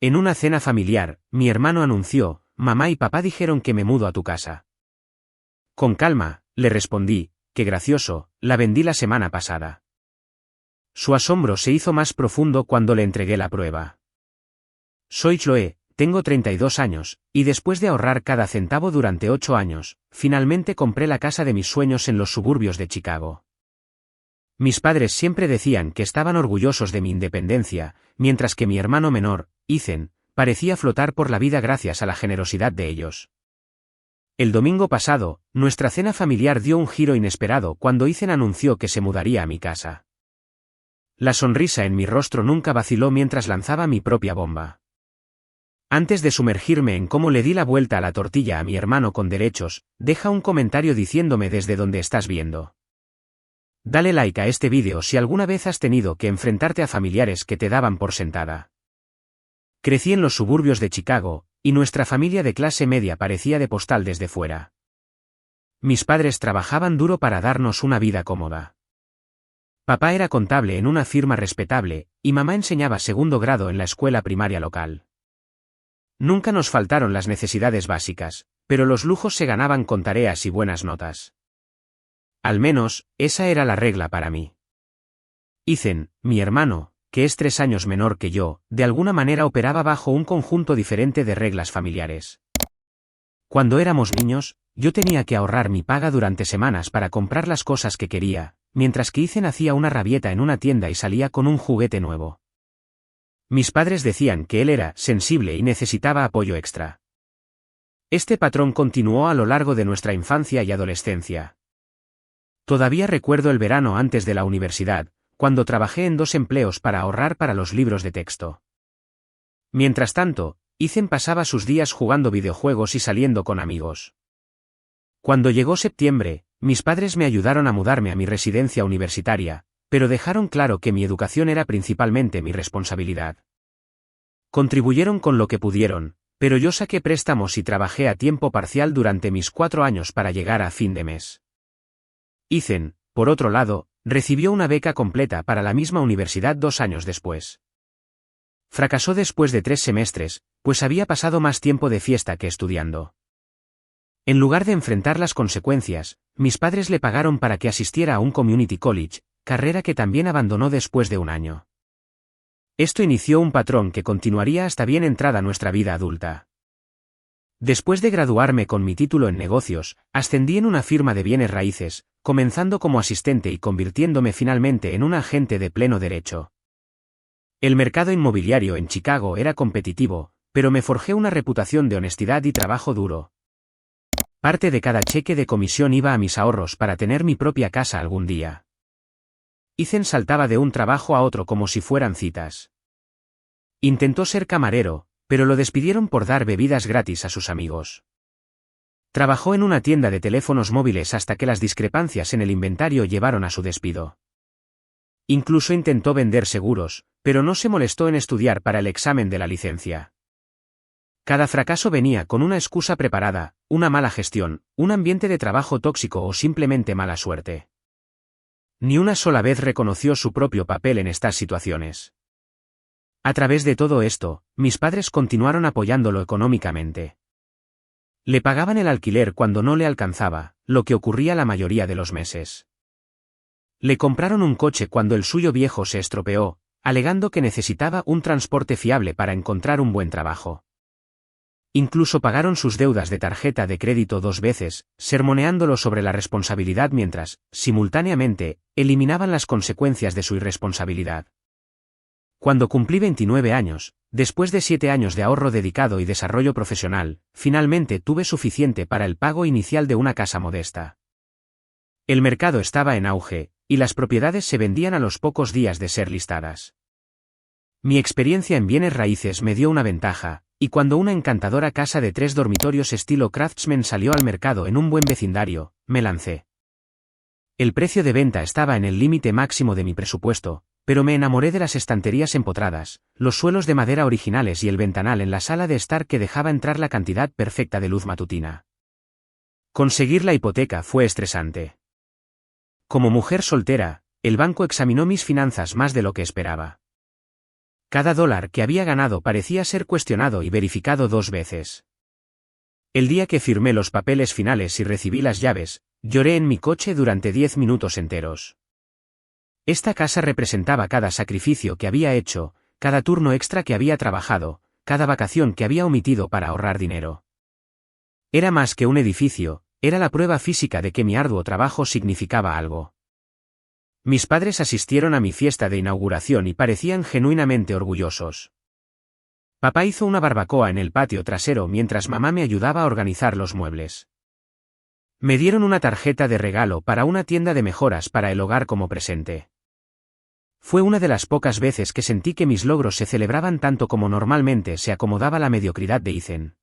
En una cena familiar, mi hermano anunció, mamá y papá dijeron que me mudo a tu casa. Con calma, le respondí, qué gracioso, la vendí la semana pasada. Su asombro se hizo más profundo cuando le entregué la prueba. Soy Chloe, tengo 32 años, y después de ahorrar cada centavo durante 8 años, finalmente compré la casa de mis sueños en los suburbios de Chicago. Mis padres siempre decían que estaban orgullosos de mi independencia, mientras que mi hermano menor, Ethan, parecía flotar por la vida gracias a la generosidad de ellos. El domingo pasado, nuestra cena familiar dio un giro inesperado cuando Ethan anunció que se mudaría a mi casa. La sonrisa en mi rostro nunca vaciló mientras lanzaba mi propia bomba. Antes de sumergirme en cómo le di la vuelta a la tortilla a mi hermano con derechos, deja un comentario diciéndome desde dónde estás viendo. Dale like a este vídeo si alguna vez has tenido que enfrentarte a familiares que te daban por sentada. Crecí en los suburbios de Chicago, y nuestra familia de clase media parecía de postal desde fuera. Mis padres trabajaban duro para darnos una vida cómoda. Papá era contable en una firma respetable, y mamá enseñaba segundo grado en la escuela primaria local. Nunca nos faltaron las necesidades básicas, pero los lujos se ganaban con tareas y buenas notas. Al menos, esa era la regla para mí. Ethan, mi hermano, que es 3 años menor que yo, de alguna manera operaba bajo un conjunto diferente de reglas familiares. Cuando éramos niños, yo tenía que ahorrar mi paga durante semanas para comprar las cosas que quería, mientras que Ethan hacía una rabieta en una tienda y salía con un juguete nuevo. Mis padres decían que él era sensible y necesitaba apoyo extra. Este patrón continuó a lo largo de nuestra infancia y adolescencia. Todavía recuerdo el verano antes de la universidad, cuando trabajé en 2 empleos para ahorrar para los libros de texto. Mientras tanto, Ethan pasaba sus días jugando videojuegos y saliendo con amigos. Cuando llegó septiembre, mis padres me ayudaron a mudarme a mi residencia universitaria, pero dejaron claro que mi educación era principalmente mi responsabilidad. Contribuyeron con lo que pudieron, pero yo saqué préstamos y trabajé a tiempo parcial durante mis 4 años para llegar a fin de mes. Ethan, por otro lado, recibió una beca completa para la misma universidad 2 años después. Fracasó después de 3 semestres, pues había pasado más tiempo de fiesta que estudiando. En lugar de enfrentar las consecuencias, mis padres le pagaron para que asistiera a un community college, carrera que también abandonó después de 1 año. Esto inició un patrón que continuaría hasta bien entrada nuestra vida adulta. Después de graduarme con mi título en negocios, ascendí en una firma de bienes raíces, comenzando como asistente y convirtiéndome finalmente en un agente de pleno derecho. El mercado inmobiliario en Chicago era competitivo, pero me forjé una reputación de honestidad y trabajo duro. Parte de cada cheque de comisión iba a mis ahorros para tener mi propia casa algún día. Ethan saltaba de un trabajo a otro como si fueran citas. Intentó ser camarero, pero lo despidieron por dar bebidas gratis a sus amigos. Trabajó en una tienda de teléfonos móviles hasta que las discrepancias en el inventario llevaron a su despido. Incluso intentó vender seguros, pero no se molestó en estudiar para el examen de la licencia. Cada fracaso venía con una excusa preparada, una mala gestión, un ambiente de trabajo tóxico o simplemente mala suerte. Ni una sola vez reconoció su propio papel en estas situaciones. A través de todo esto, mis padres continuaron apoyándolo económicamente. Le pagaban el alquiler cuando no le alcanzaba, lo que ocurría la mayoría de los meses. Le compraron un coche cuando el suyo viejo se estropeó, alegando que necesitaba un transporte fiable para encontrar un buen trabajo. Incluso pagaron sus deudas de tarjeta de crédito 2 veces, sermoneándolo sobre la responsabilidad mientras, simultáneamente, eliminaban las consecuencias de su irresponsabilidad. Cuando cumplí 29 años, después de 7 años de ahorro dedicado y desarrollo profesional, finalmente tuve suficiente para el pago inicial de una casa modesta. El mercado estaba en auge, y las propiedades se vendían a los pocos días de ser listadas. Mi experiencia en bienes raíces me dio una ventaja, y cuando una encantadora casa de 3 dormitorios estilo Craftsman salió al mercado en un buen vecindario, me lancé. El precio de venta estaba en el límite máximo de mi presupuesto, pero me enamoré de las estanterías empotradas, los suelos de madera originales y el ventanal en la sala de estar que dejaba entrar la cantidad perfecta de luz matutina. Conseguir la hipoteca fue estresante. Como mujer soltera, el banco examinó mis finanzas más de lo que esperaba. Cada dólar que había ganado parecía ser cuestionado y verificado 2 veces. El día que firmé los papeles finales y recibí las llaves, lloré en mi coche durante 10 minutos enteros. Esta casa representaba cada sacrificio que había hecho, cada turno extra que había trabajado, cada vacación que había omitido para ahorrar dinero. Era más que un edificio, era la prueba física de que mi arduo trabajo significaba algo. Mis padres asistieron a mi fiesta de inauguración y parecían genuinamente orgullosos. Papá hizo una barbacoa en el patio trasero mientras mamá me ayudaba a organizar los muebles. Me dieron una tarjeta de regalo para una tienda de mejoras para el hogar como presente. Fue una de las pocas veces que sentí que mis logros se celebraban tanto como normalmente se acomodaba la mediocridad de Ethan.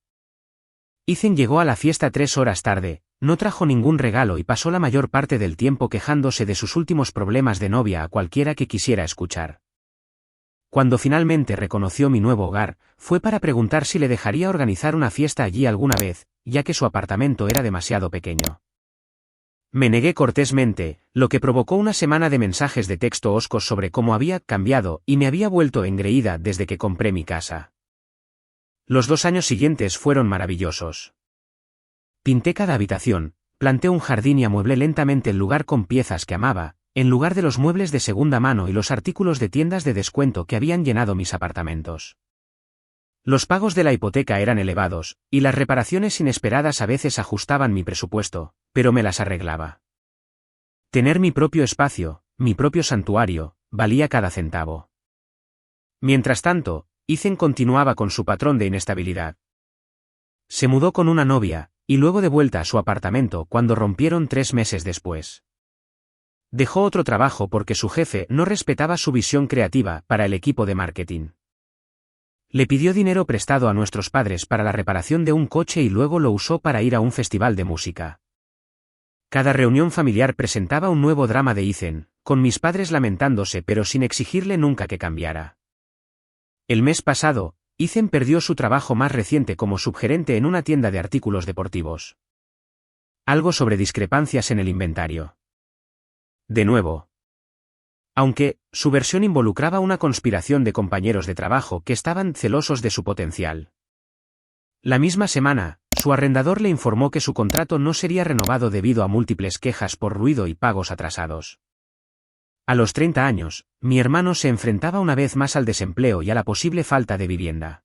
Ethan llegó a la fiesta 3 horas tarde, no trajo ningún regalo y pasó la mayor parte del tiempo quejándose de sus últimos problemas de novia a cualquiera que quisiera escuchar. Cuando finalmente reconoció mi nuevo hogar, fue para preguntar si le dejaría organizar una fiesta allí alguna vez, ya que su apartamento era demasiado pequeño. Me negué cortésmente, lo que provocó una semana de mensajes de texto hoscos sobre cómo había cambiado y me había vuelto engreída desde que compré mi casa. Los 2 años siguientes fueron maravillosos. Pinté cada habitación, planté un jardín y amueblé lentamente el lugar con piezas que amaba, en lugar de los muebles de segunda mano y los artículos de tiendas de descuento que habían llenado mis apartamentos. Los pagos de la hipoteca eran elevados, y las reparaciones inesperadas a veces ajustaban mi presupuesto, pero me las arreglaba. Tener mi propio espacio, mi propio santuario, valía cada centavo. Mientras tanto, Ethan continuaba con su patrón de inestabilidad. Se mudó con una novia, y luego de vuelta a su apartamento cuando rompieron 3 meses después. Dejó otro trabajo porque su jefe no respetaba su visión creativa para el equipo de marketing. Le pidió dinero prestado a nuestros padres para la reparación de un coche y luego lo usó para ir a un festival de música. Cada reunión familiar presentaba un nuevo drama de Ethan, con mis padres lamentándose pero sin exigirle nunca que cambiara. El mes pasado, Ethan perdió su trabajo más reciente como subgerente en una tienda de artículos deportivos. Algo sobre discrepancias en el inventario. De nuevo. Aunque, su versión involucraba una conspiración de compañeros de trabajo que estaban celosos de su potencial. La misma semana, su arrendador le informó que su contrato no sería renovado debido a múltiples quejas por ruido y pagos atrasados. A los 30 años, mi hermano se enfrentaba una vez más al desempleo y a la posible falta de vivienda.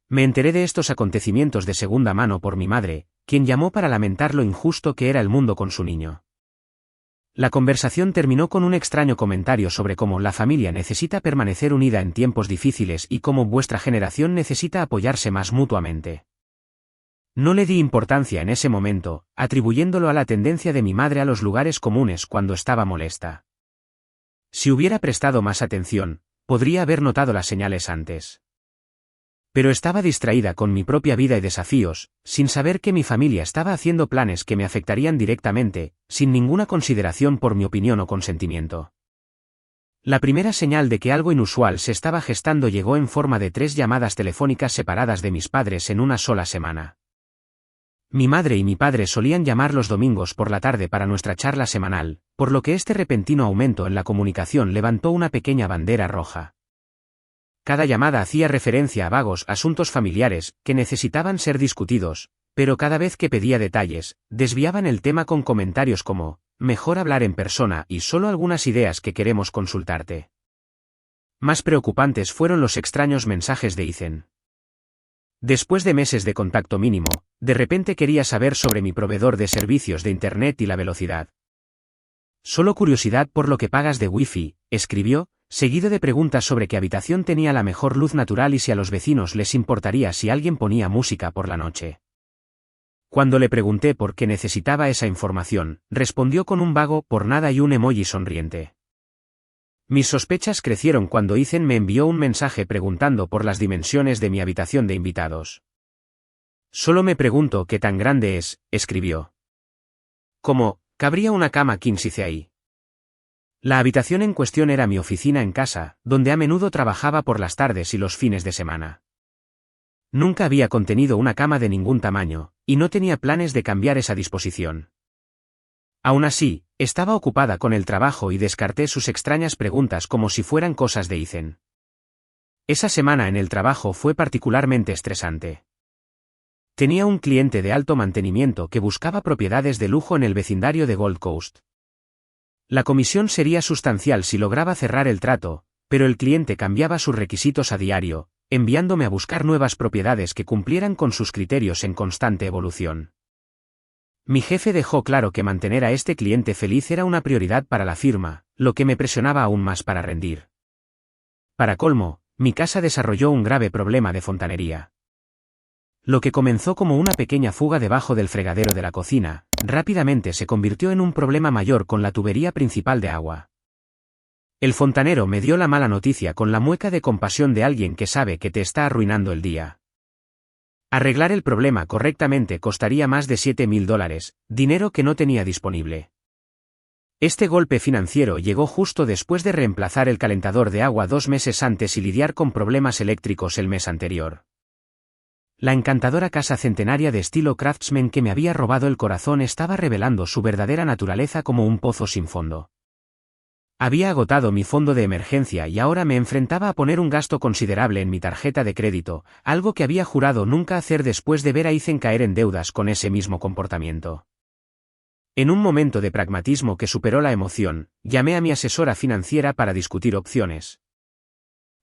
Me enteré de estos acontecimientos de segunda mano por mi madre, quien llamó para lamentar lo injusto que era el mundo con su niño. La conversación terminó con un extraño comentario sobre cómo la familia necesita permanecer unida en tiempos difíciles y cómo vuestra generación necesita apoyarse más mutuamente. No le di importancia en ese momento, atribuyéndolo a la tendencia de mi madre a los lugares comunes cuando estaba molesta. Si hubiera prestado más atención, podría haber notado las señales antes. Pero estaba distraída con mi propia vida y desafíos, sin saber que mi familia estaba haciendo planes que me afectarían directamente, sin ninguna consideración por mi opinión o consentimiento. La primera señal de que algo inusual se estaba gestando llegó en forma de 3 llamadas telefónicas separadas de mis padres en una sola semana. Mi madre y mi padre solían llamar los domingos por la tarde para nuestra charla semanal, por lo que este repentino aumento en la comunicación levantó una pequeña bandera roja. Cada llamada hacía referencia a vagos asuntos familiares que necesitaban ser discutidos, pero cada vez que pedía detalles, desviaban el tema con comentarios como, mejor hablar en persona y solo algunas ideas que queremos consultarte. Más preocupantes fueron los extraños mensajes de Ethan. Después de meses de contacto mínimo, de repente quería saber sobre mi proveedor de servicios de Internet y la velocidad. Solo curiosidad por lo que pagas de Wi-Fi, escribió, seguido de preguntas sobre qué habitación tenía la mejor luz natural y si a los vecinos les importaría si alguien ponía música por la noche. Cuando le pregunté por qué necesitaba esa información, respondió con un vago por nada y un emoji sonriente. Mis sospechas crecieron cuando Ethan me envió un mensaje preguntando por las dimensiones de mi habitación de invitados. Solo me pregunto qué tan grande es, escribió. ¿Cómo cabría una cama king size ahí? La habitación en cuestión era mi oficina en casa, donde a menudo trabajaba por las tardes y los fines de semana. Nunca había contenido una cama de ningún tamaño, y no tenía planes de cambiar esa disposición. Aún así, estaba ocupada con el trabajo y descarté sus extrañas preguntas como si fueran cosas de Ethan. Esa semana en el trabajo fue particularmente estresante. Tenía un cliente de alto mantenimiento que buscaba propiedades de lujo en el vecindario de Gold Coast. La comisión sería sustancial si lograba cerrar el trato, pero el cliente cambiaba sus requisitos a diario, enviándome a buscar nuevas propiedades que cumplieran con sus criterios en constante evolución. Mi jefe dejó claro que mantener a este cliente feliz era una prioridad para la firma, lo que me presionaba aún más para rendir. Para colmo, mi casa desarrolló un grave problema de fontanería. Lo que comenzó como una pequeña fuga debajo del fregadero de la cocina, rápidamente se convirtió en un problema mayor con la tubería principal de agua. El fontanero me dio la mala noticia con la mueca de compasión de alguien que sabe que te está arruinando el día. Arreglar el problema correctamente costaría más de $7,000, dinero que no tenía disponible. Este golpe financiero llegó justo después de reemplazar el calentador de agua 2 meses antes y lidiar con problemas eléctricos el mes anterior. La encantadora casa centenaria de estilo Craftsman que me había robado el corazón estaba revelando su verdadera naturaleza como un pozo sin fondo. Había agotado mi fondo de emergencia y ahora me enfrentaba a poner un gasto considerable en mi tarjeta de crédito, algo que había jurado nunca hacer después de ver a Ethan caer en deudas con ese mismo comportamiento. En un momento de pragmatismo que superó la emoción, llamé a mi asesora financiera para discutir opciones.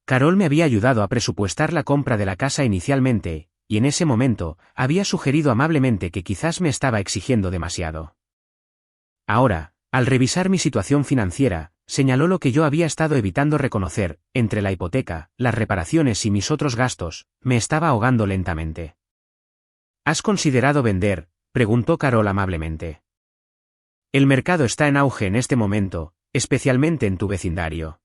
Carol me había ayudado a presupuestar la compra de la casa inicialmente, y en ese momento, había sugerido amablemente que quizás me estaba exigiendo demasiado. Ahora, al revisar mi situación financiera, señaló lo que yo había estado evitando reconocer: entre la hipoteca, las reparaciones y mis otros gastos, me estaba ahogando lentamente. ¿Has considerado vender?, preguntó Carol amablemente. El mercado está en auge en este momento, especialmente en tu vecindario.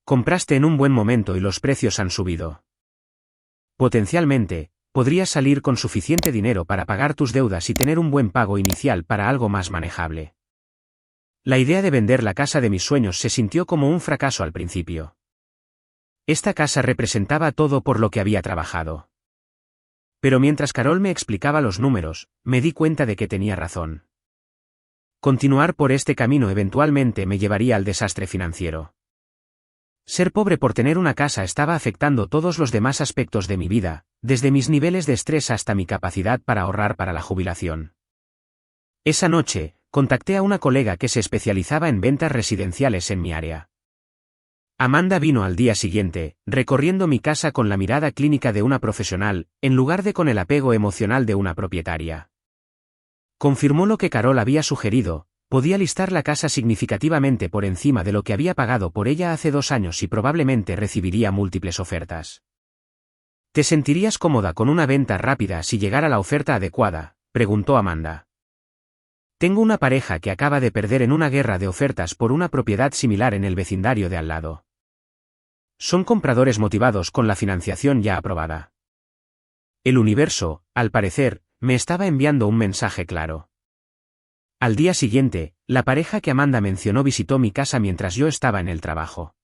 Compraste en un buen momento y los precios han subido. Potencialmente, podrías salir con suficiente dinero para pagar tus deudas y tener un buen pago inicial para algo más manejable. La idea de vender la casa de mis sueños se sintió como un fracaso al principio. Esta casa representaba todo por lo que había trabajado. Pero mientras Carol me explicaba los números, me di cuenta de que tenía razón. Continuar por este camino eventualmente me llevaría al desastre financiero. Ser pobre por tener una casa estaba afectando todos los demás aspectos de mi vida, desde mis niveles de estrés hasta mi capacidad para ahorrar para la jubilación. Esa noche, contacté a una colega que se especializaba en ventas residenciales en mi área. Amanda vino al día siguiente, recorriendo mi casa con la mirada clínica de una profesional, en lugar de con el apego emocional de una propietaria. Confirmó lo que Carol había sugerido: podía listar la casa significativamente por encima de lo que había pagado por ella hace 2 años y probablemente recibiría múltiples ofertas. ¿Te sentirías cómoda con una venta rápida si llegara la oferta adecuada?, preguntó Amanda. Tengo una pareja que acaba de perder en una guerra de ofertas por una propiedad similar en el vecindario de al lado. Son compradores motivados con la financiación ya aprobada. El universo, al parecer, me estaba enviando un mensaje claro. Al día siguiente, la pareja que Amanda mencionó visitó mi casa mientras yo estaba en el trabajo.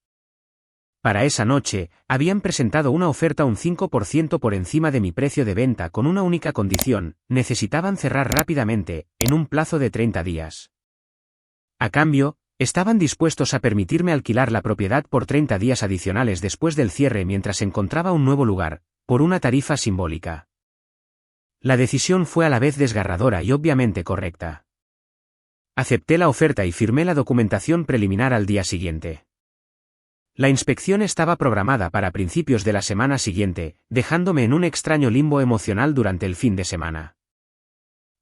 Para esa noche, habían presentado una oferta un 5% por encima de mi precio de venta con una única condición: necesitaban cerrar rápidamente, en un plazo de 30 días. A cambio, estaban dispuestos a permitirme alquilar la propiedad por 30 días adicionales después del cierre mientras encontraba un nuevo lugar, por una tarifa simbólica. La decisión fue a la vez desgarradora y obviamente correcta. Acepté la oferta y firmé la documentación preliminar al día siguiente. La inspección estaba programada para principios de la semana siguiente, dejándome en un extraño limbo emocional durante el fin de semana.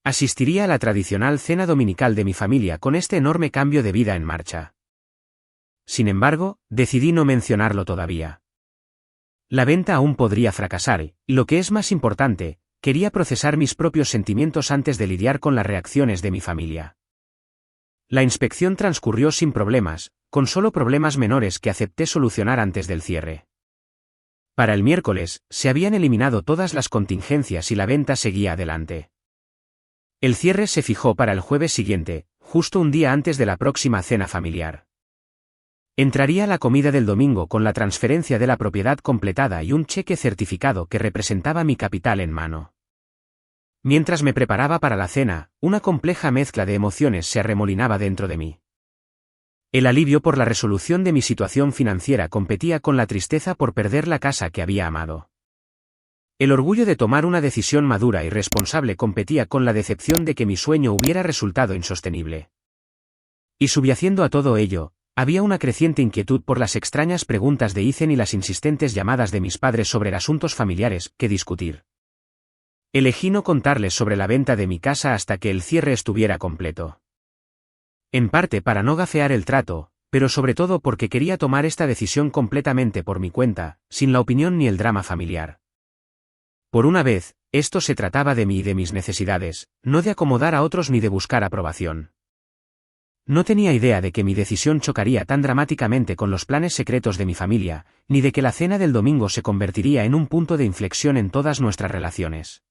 Asistiría a la tradicional cena dominical de mi familia con este enorme cambio de vida en marcha. Sin embargo, decidí no mencionarlo todavía. La venta aún podría fracasar y, lo que es más importante, quería procesar mis propios sentimientos antes de lidiar con las reacciones de mi familia. La inspección transcurrió sin problemas, con solo problemas menores que acepté solucionar antes del cierre. Para el miércoles, se habían eliminado todas las contingencias y la venta seguía adelante. El cierre se fijó para el jueves siguiente, justo un día antes de la próxima cena familiar. Entraría la comida del domingo con la transferencia de la propiedad completada y un cheque certificado que representaba mi capital en mano. Mientras me preparaba para la cena, una compleja mezcla de emociones se arremolinaba dentro de mí. El alivio por la resolución de mi situación financiera competía con la tristeza por perder la casa que había amado. El orgullo de tomar una decisión madura y responsable competía con la decepción de que mi sueño hubiera resultado insostenible. Y subyaciendo a todo ello, había una creciente inquietud por las extrañas preguntas de Ethan y las insistentes llamadas de mis padres sobre asuntos familiares que discutir. Elegí no contarles sobre la venta de mi casa hasta que el cierre estuviera completo. En parte para no gafear el trato, pero sobre todo porque quería tomar esta decisión completamente por mi cuenta, sin la opinión ni el drama familiar. Por una vez, esto se trataba de mí y de mis necesidades, no de acomodar a otros ni de buscar aprobación. No tenía idea de que mi decisión chocaría tan dramáticamente con los planes secretos de mi familia, ni de que la cena del domingo se convertiría en un punto de inflexión en todas nuestras relaciones.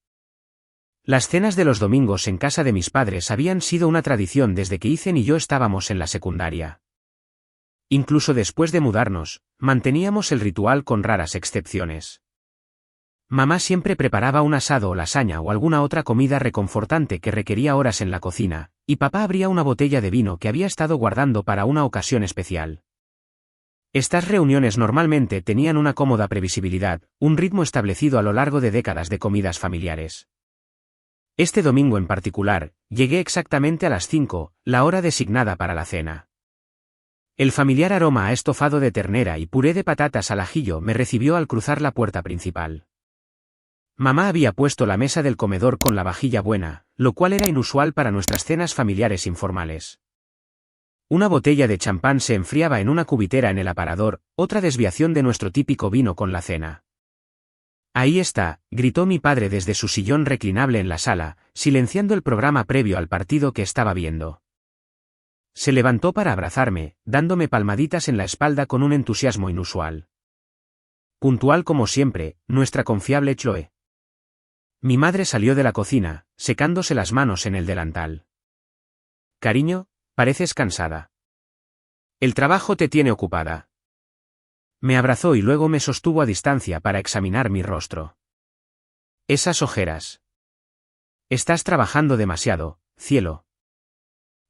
Las cenas de los domingos en casa de mis padres habían sido una tradición desde que Ethan y yo estábamos en la secundaria. Incluso después de mudarnos, manteníamos el ritual con raras excepciones. Mamá siempre preparaba un asado o lasaña o alguna otra comida reconfortante que requería horas en la cocina, y papá abría una botella de vino que había estado guardando para una ocasión especial. Estas reuniones normalmente tenían una cómoda previsibilidad, un ritmo establecido a lo largo de décadas de comidas familiares. Este domingo en particular, llegué exactamente a las 5, la hora designada para la cena. El familiar aroma a estofado de ternera y puré de patatas al ajillo me recibió al cruzar la puerta principal. Mamá había puesto la mesa del comedor con la vajilla buena, lo cual era inusual para nuestras cenas familiares informales. Una botella de champán se enfriaba en una cubitera en el aparador, otra desviación de nuestro típico vino con la cena. «Ahí está», gritó mi padre desde su sillón reclinable en la sala, silenciando el programa previo al partido que estaba viendo. Se levantó para abrazarme, dándome palmaditas en la espalda con un entusiasmo inusual. Puntual como siempre, nuestra confiable Chloe. Mi madre salió de la cocina, secándose las manos en el delantal. «Cariño, pareces cansada. El trabajo te tiene ocupada». Me abrazó y luego me sostuvo a distancia para examinar mi rostro. «Esas ojeras. Estás trabajando demasiado, cielo».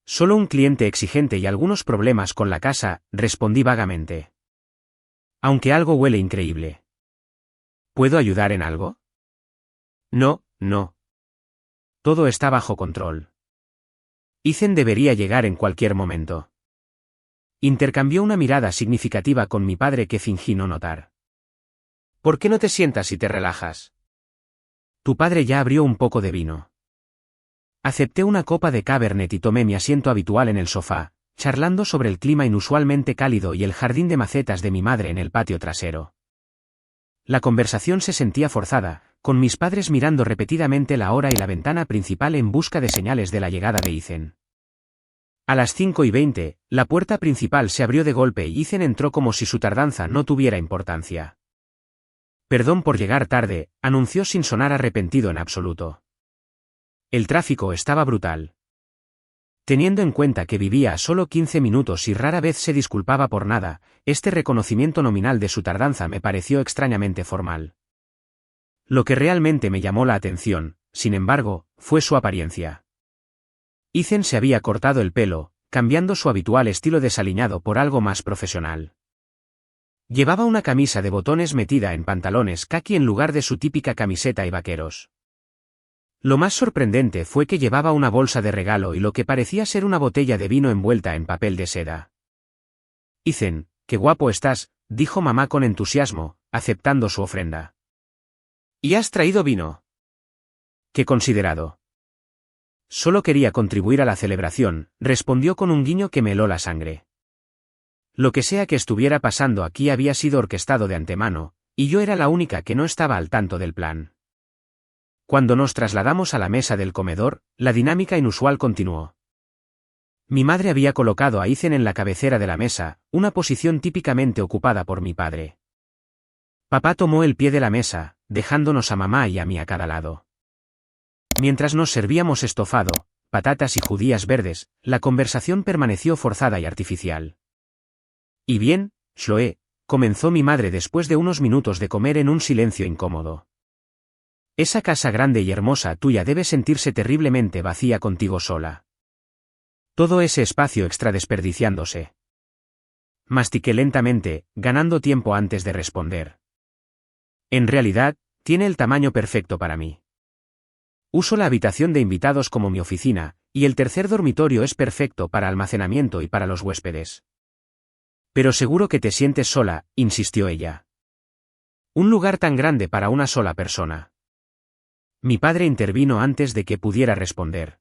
«Solo un cliente exigente y algunos problemas con la casa», respondí vagamente. «Aunque algo huele increíble». «¿Puedo ayudar en algo?» No. Todo está bajo control. Ethan debería llegar en cualquier momento. Intercambió una mirada significativa con mi padre que fingí no notar. «¿Por qué no te sientas y te relajas?» Tu padre ya abrió un poco de vino. Acepté una copa de Cabernet y tomé mi asiento habitual en el sofá, charlando sobre el clima inusualmente cálido y el jardín de macetas de mi madre en el patio trasero. La conversación se sentía forzada, con mis padres mirando repetidamente la hora y la ventana principal en busca de señales de la llegada de Ethan. A las 5:20, la puerta principal se abrió de golpe y Ethan entró como si su tardanza no tuviera importancia. «Perdón por llegar tarde», anunció sin sonar arrepentido en absoluto. El tráfico estaba brutal. Teniendo en cuenta que vivía a solo 15 minutos y rara vez se disculpaba por nada, este reconocimiento nominal de su tardanza me pareció extrañamente formal. Lo que realmente me llamó la atención, sin embargo, fue su apariencia. Ethan se había cortado el pelo, cambiando su habitual estilo desaliñado por algo más profesional. Llevaba una camisa de botones metida en pantalones caqui en lugar de su típica camiseta y vaqueros. Lo más sorprendente fue que llevaba una bolsa de regalo y lo que parecía ser una botella de vino envuelta en papel de seda. «Ethan, qué guapo estás», dijo mamá con entusiasmo, aceptando su ofrenda. «¿Y has traído vino?» «Qué considerado». «Solo quería contribuir a la celebración», respondió con un guiño que me heló la sangre. Lo que sea que estuviera pasando aquí había sido orquestado de antemano, y yo era la única que no estaba al tanto del plan. Cuando nos trasladamos a la mesa del comedor, la dinámica inusual continuó. Mi madre había colocado a Ethan en la cabecera de la mesa, una posición típicamente ocupada por mi padre. Papá tomó el pie de la mesa, dejándonos a mamá y a mí a cada lado. Mientras nos servíamos estofado, patatas y judías verdes, la conversación permaneció forzada y artificial. «¿Y bien, Chloe?», comenzó mi madre después de unos minutos de comer en un silencio incómodo. «Esa casa grande y hermosa tuya debe sentirse terriblemente vacía contigo sola. Todo ese espacio extra desperdiciándose». Mastiqué lentamente, ganando tiempo antes de responder. En realidad, tiene el tamaño perfecto para mí. Uso la habitación de invitados como mi oficina, y el tercer dormitorio es perfecto para almacenamiento y para los huéspedes. Pero seguro que te sientes sola, insistió ella. Un lugar tan grande para una sola persona. Mi padre intervino antes de que pudiera responder.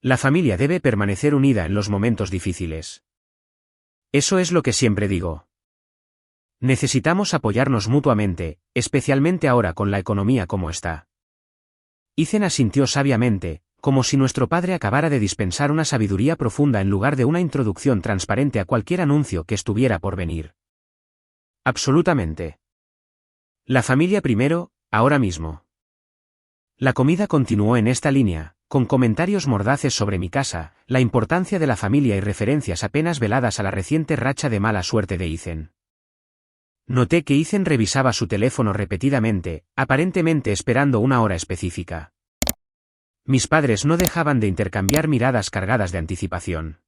La familia debe permanecer unida en los momentos difíciles. Eso es lo que siempre digo. Necesitamos apoyarnos mutuamente, especialmente ahora con la economía como está. Ethan asintió sabiamente, como si nuestro padre acabara de dispensar una sabiduría profunda en lugar de una introducción transparente a cualquier anuncio que estuviera por venir. Absolutamente. La familia primero, ahora mismo. La comida continuó en esta línea, con comentarios mordaces sobre mi casa, la importancia de la familia y referencias apenas veladas a la reciente racha de mala suerte de Ethan. Noté que Ethan revisaba su teléfono repetidamente, aparentemente esperando una hora específica. Mis padres no dejaban de intercambiar miradas cargadas de anticipación.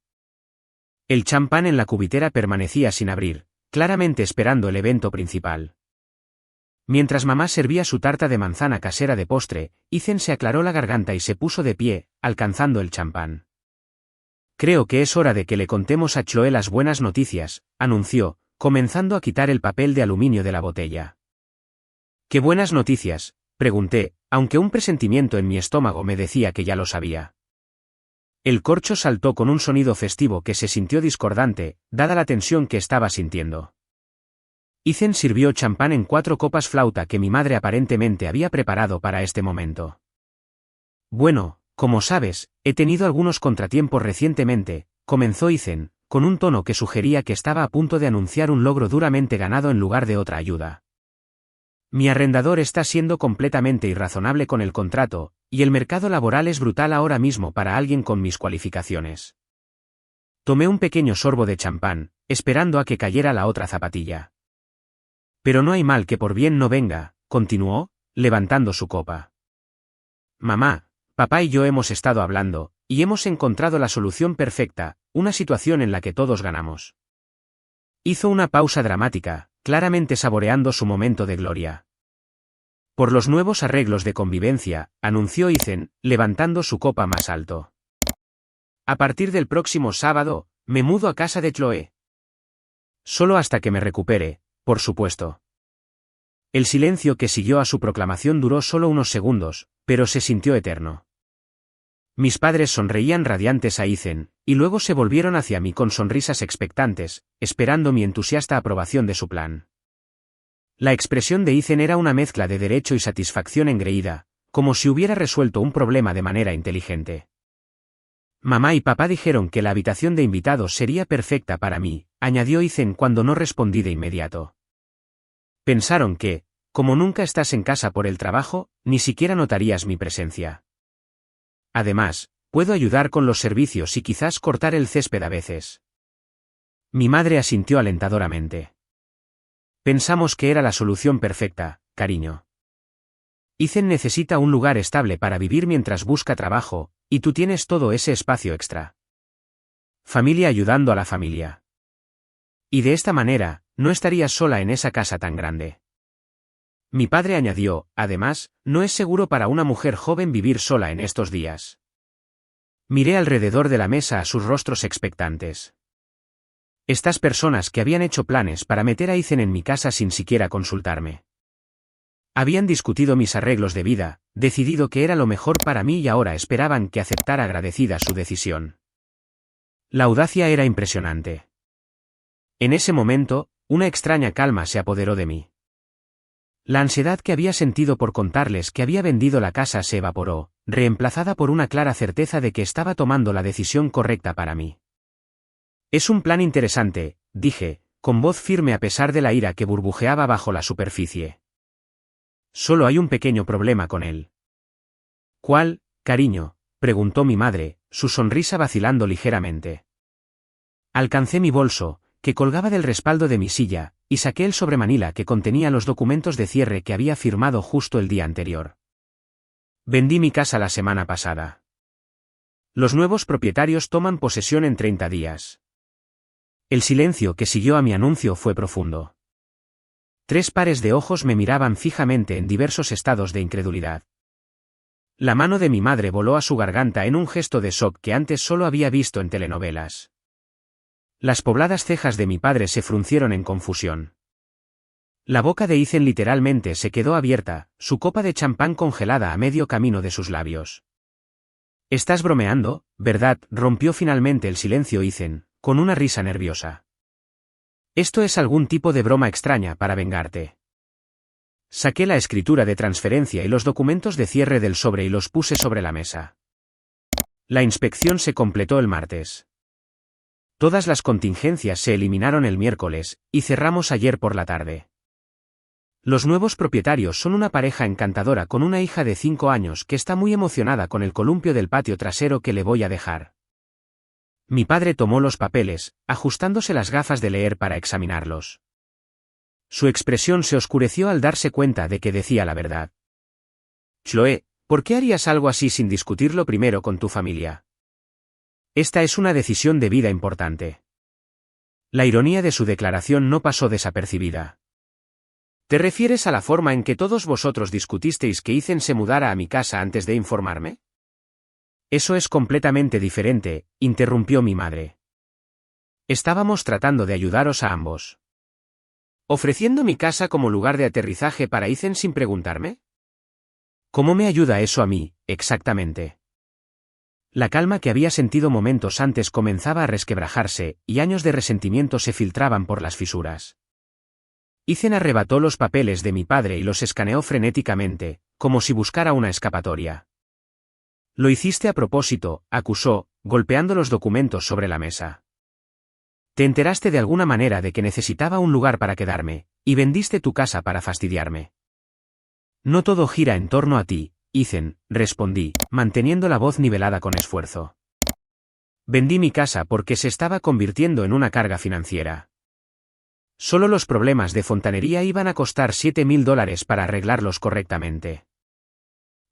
El champán en la cubitera permanecía sin abrir, claramente esperando el evento principal. Mientras mamá servía su tarta de manzana casera de postre, Ethan se aclaró la garganta y se puso de pie, alcanzando el champán. Creo que es hora de que le contemos a Chloe las buenas noticias, anunció, comenzando a quitar el papel de aluminio de la botella. ¿Qué buenas noticias?, pregunté, aunque un presentimiento en mi estómago me decía que ya lo sabía. El corcho saltó con un sonido festivo que se sintió discordante, dada la tensión que estaba sintiendo. Ethan sirvió champán en 4 copas flauta que mi madre aparentemente había preparado para este momento. Bueno, como sabes, he tenido algunos contratiempos recientemente, comenzó Ethan, con un tono que sugería que estaba a punto de anunciar un logro duramente ganado en lugar de otra ayuda. Mi arrendador está siendo completamente irrazonable con el contrato, y el mercado laboral es brutal ahora mismo para alguien con mis cualificaciones. Tomé un pequeño sorbo de champán, esperando a que cayera la otra zapatilla. Pero no hay mal que por bien no venga, continuó, levantando su copa. Mamá, papá y yo hemos estado hablando, y hemos encontrado la solución perfecta, una situación en la que todos ganamos. Hizo una pausa dramática, claramente saboreando su momento de gloria. Por los nuevos arreglos de convivencia, anunció Ethan, levantando su copa más alto. A partir del próximo sábado, me mudo a casa de Chloe. Solo hasta que me recupere, por supuesto. El silencio que siguió a su proclamación duró solo unos segundos, pero se sintió eterno. Mis padres sonreían radiantes a Ethan, y luego se volvieron hacia mí con sonrisas expectantes, esperando mi entusiasta aprobación de su plan. La expresión de Ethan era una mezcla de derecho y satisfacción engreída, como si hubiera resuelto un problema de manera inteligente. Mamá y papá dijeron que la habitación de invitados sería perfecta para mí, añadió Ethan cuando no respondí de inmediato. Pensaron que, como nunca estás en casa por el trabajo, ni siquiera notarías mi presencia. Además, puedo ayudar con los servicios y quizás cortar el césped a veces. Mi madre asintió alentadoramente. Pensamos que era la solución perfecta, cariño. Ethan necesita un lugar estable para vivir mientras busca trabajo, y tú tienes todo ese espacio extra. Familia ayudando a la familia. Y de esta manera, no estarías sola en esa casa tan grande. Mi padre añadió, además, no es seguro para una mujer joven vivir sola en estos días. Miré alrededor de la mesa a sus rostros expectantes. Estas personas que habían hecho planes para meter a Ethan en mi casa sin siquiera consultarme. Habían discutido mis arreglos de vida, decidido que era lo mejor para mí y ahora esperaban que aceptara agradecida su decisión. La audacia era impresionante. En ese momento, una extraña calma se apoderó de mí. La ansiedad que había sentido por contarles que había vendido la casa se evaporó, reemplazada por una clara certeza de que estaba tomando la decisión correcta para mí. Es un plan interesante, dije, con voz firme a pesar de la ira que burbujeaba bajo la superficie. Solo hay un pequeño problema con él. ¿Cuál, cariño?, preguntó mi madre, su sonrisa vacilando ligeramente. Alcancé mi bolso, que colgaba del respaldo de mi silla, y saqué el sobremanila que contenía los documentos de cierre que había firmado justo el día anterior. Vendí mi casa la semana pasada. Los nuevos propietarios toman posesión en 30 días. El silencio que siguió a mi anuncio fue profundo. 3 pares de ojos me miraban fijamente en diversos estados de incredulidad. La mano de mi madre voló a su garganta en un gesto de shock que antes solo había visto en telenovelas. Las pobladas cejas de mi padre se fruncieron en confusión. La boca de Ethan literalmente se quedó abierta, su copa de champán congelada a medio camino de sus labios. «Estás bromeando, ¿verdad?», rompió finalmente el silencio Ethan, con una risa nerviosa. «Esto es algún tipo de broma extraña para vengarte». Saqué la escritura de transferencia y los documentos de cierre del sobre y los puse sobre la mesa. La inspección se completó el martes. Todas las contingencias se eliminaron el miércoles, y cerramos ayer por la tarde. Los nuevos propietarios son una pareja encantadora con una hija de 5 años que está muy emocionada con el columpio del patio trasero que le voy a dejar. Mi padre tomó los papeles, ajustándose las gafas de leer para examinarlos. Su expresión se oscureció al darse cuenta de que decía la verdad. «Chloe, ¿por qué harías algo así sin discutirlo primero con tu familia? Esta es una decisión de vida importante». La ironía de su declaración no pasó desapercibida. «¿Te refieres a la forma en que todos vosotros discutisteis que Ethan se mudara a mi casa antes de informarme?» «Eso es completamente diferente», interrumpió mi madre. «Estábamos tratando de ayudaros a ambos». ¿Ofreciendo mi casa como lugar de aterrizaje para Ethan sin preguntarme? ¿Cómo me ayuda eso a mí, exactamente? La calma que había sentido momentos antes comenzaba a resquebrajarse, y años de resentimiento se filtraban por las fisuras. Ethan arrebató los papeles de mi padre y los escaneó frenéticamente, como si buscara una escapatoria. «Lo hiciste a propósito», acusó, golpeando los documentos sobre la mesa. «Te enteraste de alguna manera de que necesitaba un lugar para quedarme, y vendiste tu casa para fastidiarme». «No todo gira en torno a ti, Ethan», respondí, manteniendo la voz nivelada con esfuerzo. «Vendí mi casa porque se estaba convirtiendo en una carga financiera. Solo los problemas de fontanería iban a costar $7,000 para arreglarlos correctamente.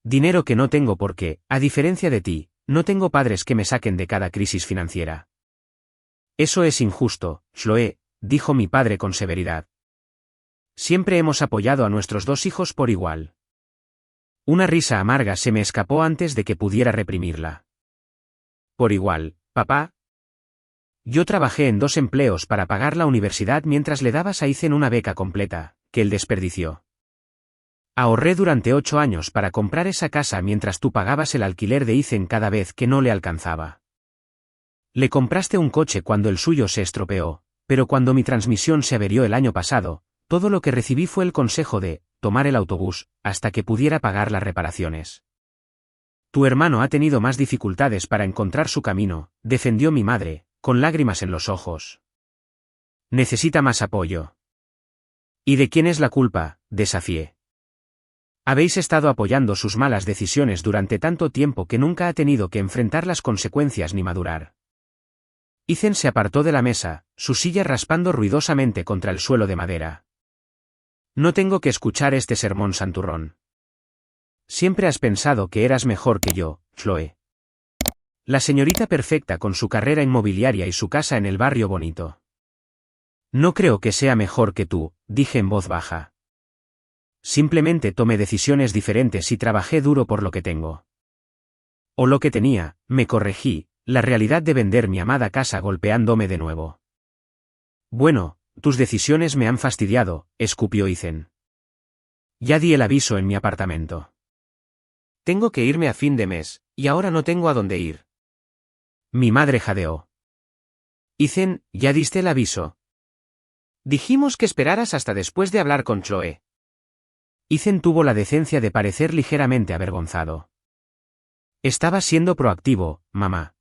Dinero que no tengo porque, a diferencia de ti, no tengo padres que me saquen de cada crisis financiera». «Eso es injusto, Chloe», dijo mi padre con severidad. «Siempre hemos apoyado a nuestros 2 hijos por igual». Una risa amarga se me escapó antes de que pudiera reprimirla. «¿Por igual, papá?» «Yo trabajé en 2 empleos para pagar la universidad mientras le dabas a Ethan una beca completa, que él desperdició. Ahorré durante 8 años para comprar esa casa mientras tú pagabas el alquiler de Ethan cada vez que no le alcanzaba. Le compraste un coche cuando el suyo se estropeó, pero cuando mi transmisión se averió el año pasado, todo lo que recibí fue el consejo de tomar el autobús hasta que pudiera pagar las reparaciones. Tu hermano ha tenido más dificultades para encontrar su camino», defendió mi madre, con lágrimas en los ojos. «Necesita más apoyo». «¿Y de quién es la culpa?», desafié. «Habéis estado apoyando sus malas decisiones durante tanto tiempo que nunca ha tenido que enfrentar las consecuencias ni madurar». Ethan se apartó de la mesa, su silla raspando ruidosamente contra el suelo de madera. «No tengo que escuchar este sermón santurrón. Siempre has pensado que eras mejor que yo, Chloe. La señorita perfecta con su carrera inmobiliaria y su casa en el barrio bonito. No creo que sea mejor que tú», dije en voz baja. «Simplemente tomé decisiones diferentes y trabajé duro por lo que tengo». «O lo que tenía», me corregí, la realidad de vender mi amada casa golpeándome de nuevo. «Bueno, tus decisiones me han fastidiado», escupió Ethan. «Ya di el aviso en mi apartamento. Tengo que irme a fin de mes, y ahora no tengo a dónde ir». Mi madre jadeó. «Ethan, ¿ya diste el aviso?» «Dijimos que esperaras hasta después de hablar con Chloe». Ethan tuvo la decencia de parecer ligeramente avergonzado. «Estaba siendo proactivo, mamá.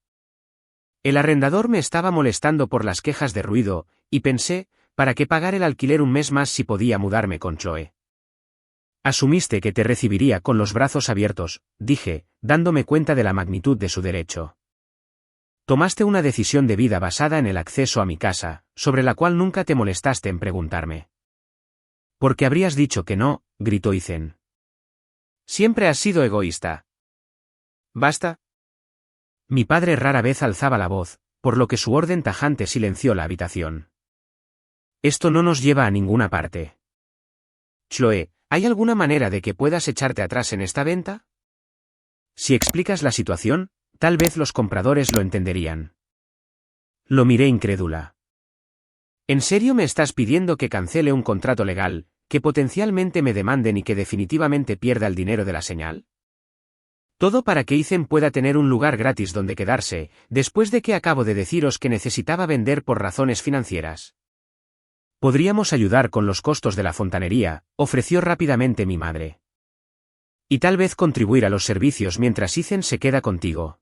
El arrendador me estaba molestando por las quejas de ruido, y pensé, ¿para qué pagar el alquiler un mes más si podía mudarme con Chloe?» «Asumiste que te recibiría con los brazos abiertos», dije, dándome cuenta de la magnitud de su derecho. «Tomaste una decisión de vida basada en el acceso a mi casa, sobre la cual nunca te molestaste en preguntarme». «¿Por qué habrías dicho que no?», gritó Ethan. «Siempre has sido egoísta». «Basta». Mi padre rara vez alzaba la voz, por lo que su orden tajante silenció la habitación. Esto no nos lleva a ninguna parte. Chloe, ¿hay alguna manera de que puedas echarte atrás en esta venta? Si explicas la situación, tal vez los compradores lo entenderían. Lo miré incrédula. ¿En serio me estás pidiendo que cancele un contrato legal, que potencialmente me demanden y que definitivamente pierda el dinero de la señal? Todo para que Ethan pueda tener un lugar gratis donde quedarse, después de que acabo de deciros que necesitaba vender por razones financieras. Podríamos ayudar con los costos de la fontanería, ofreció rápidamente mi madre. Y tal vez contribuir a los servicios mientras Ethan se queda contigo.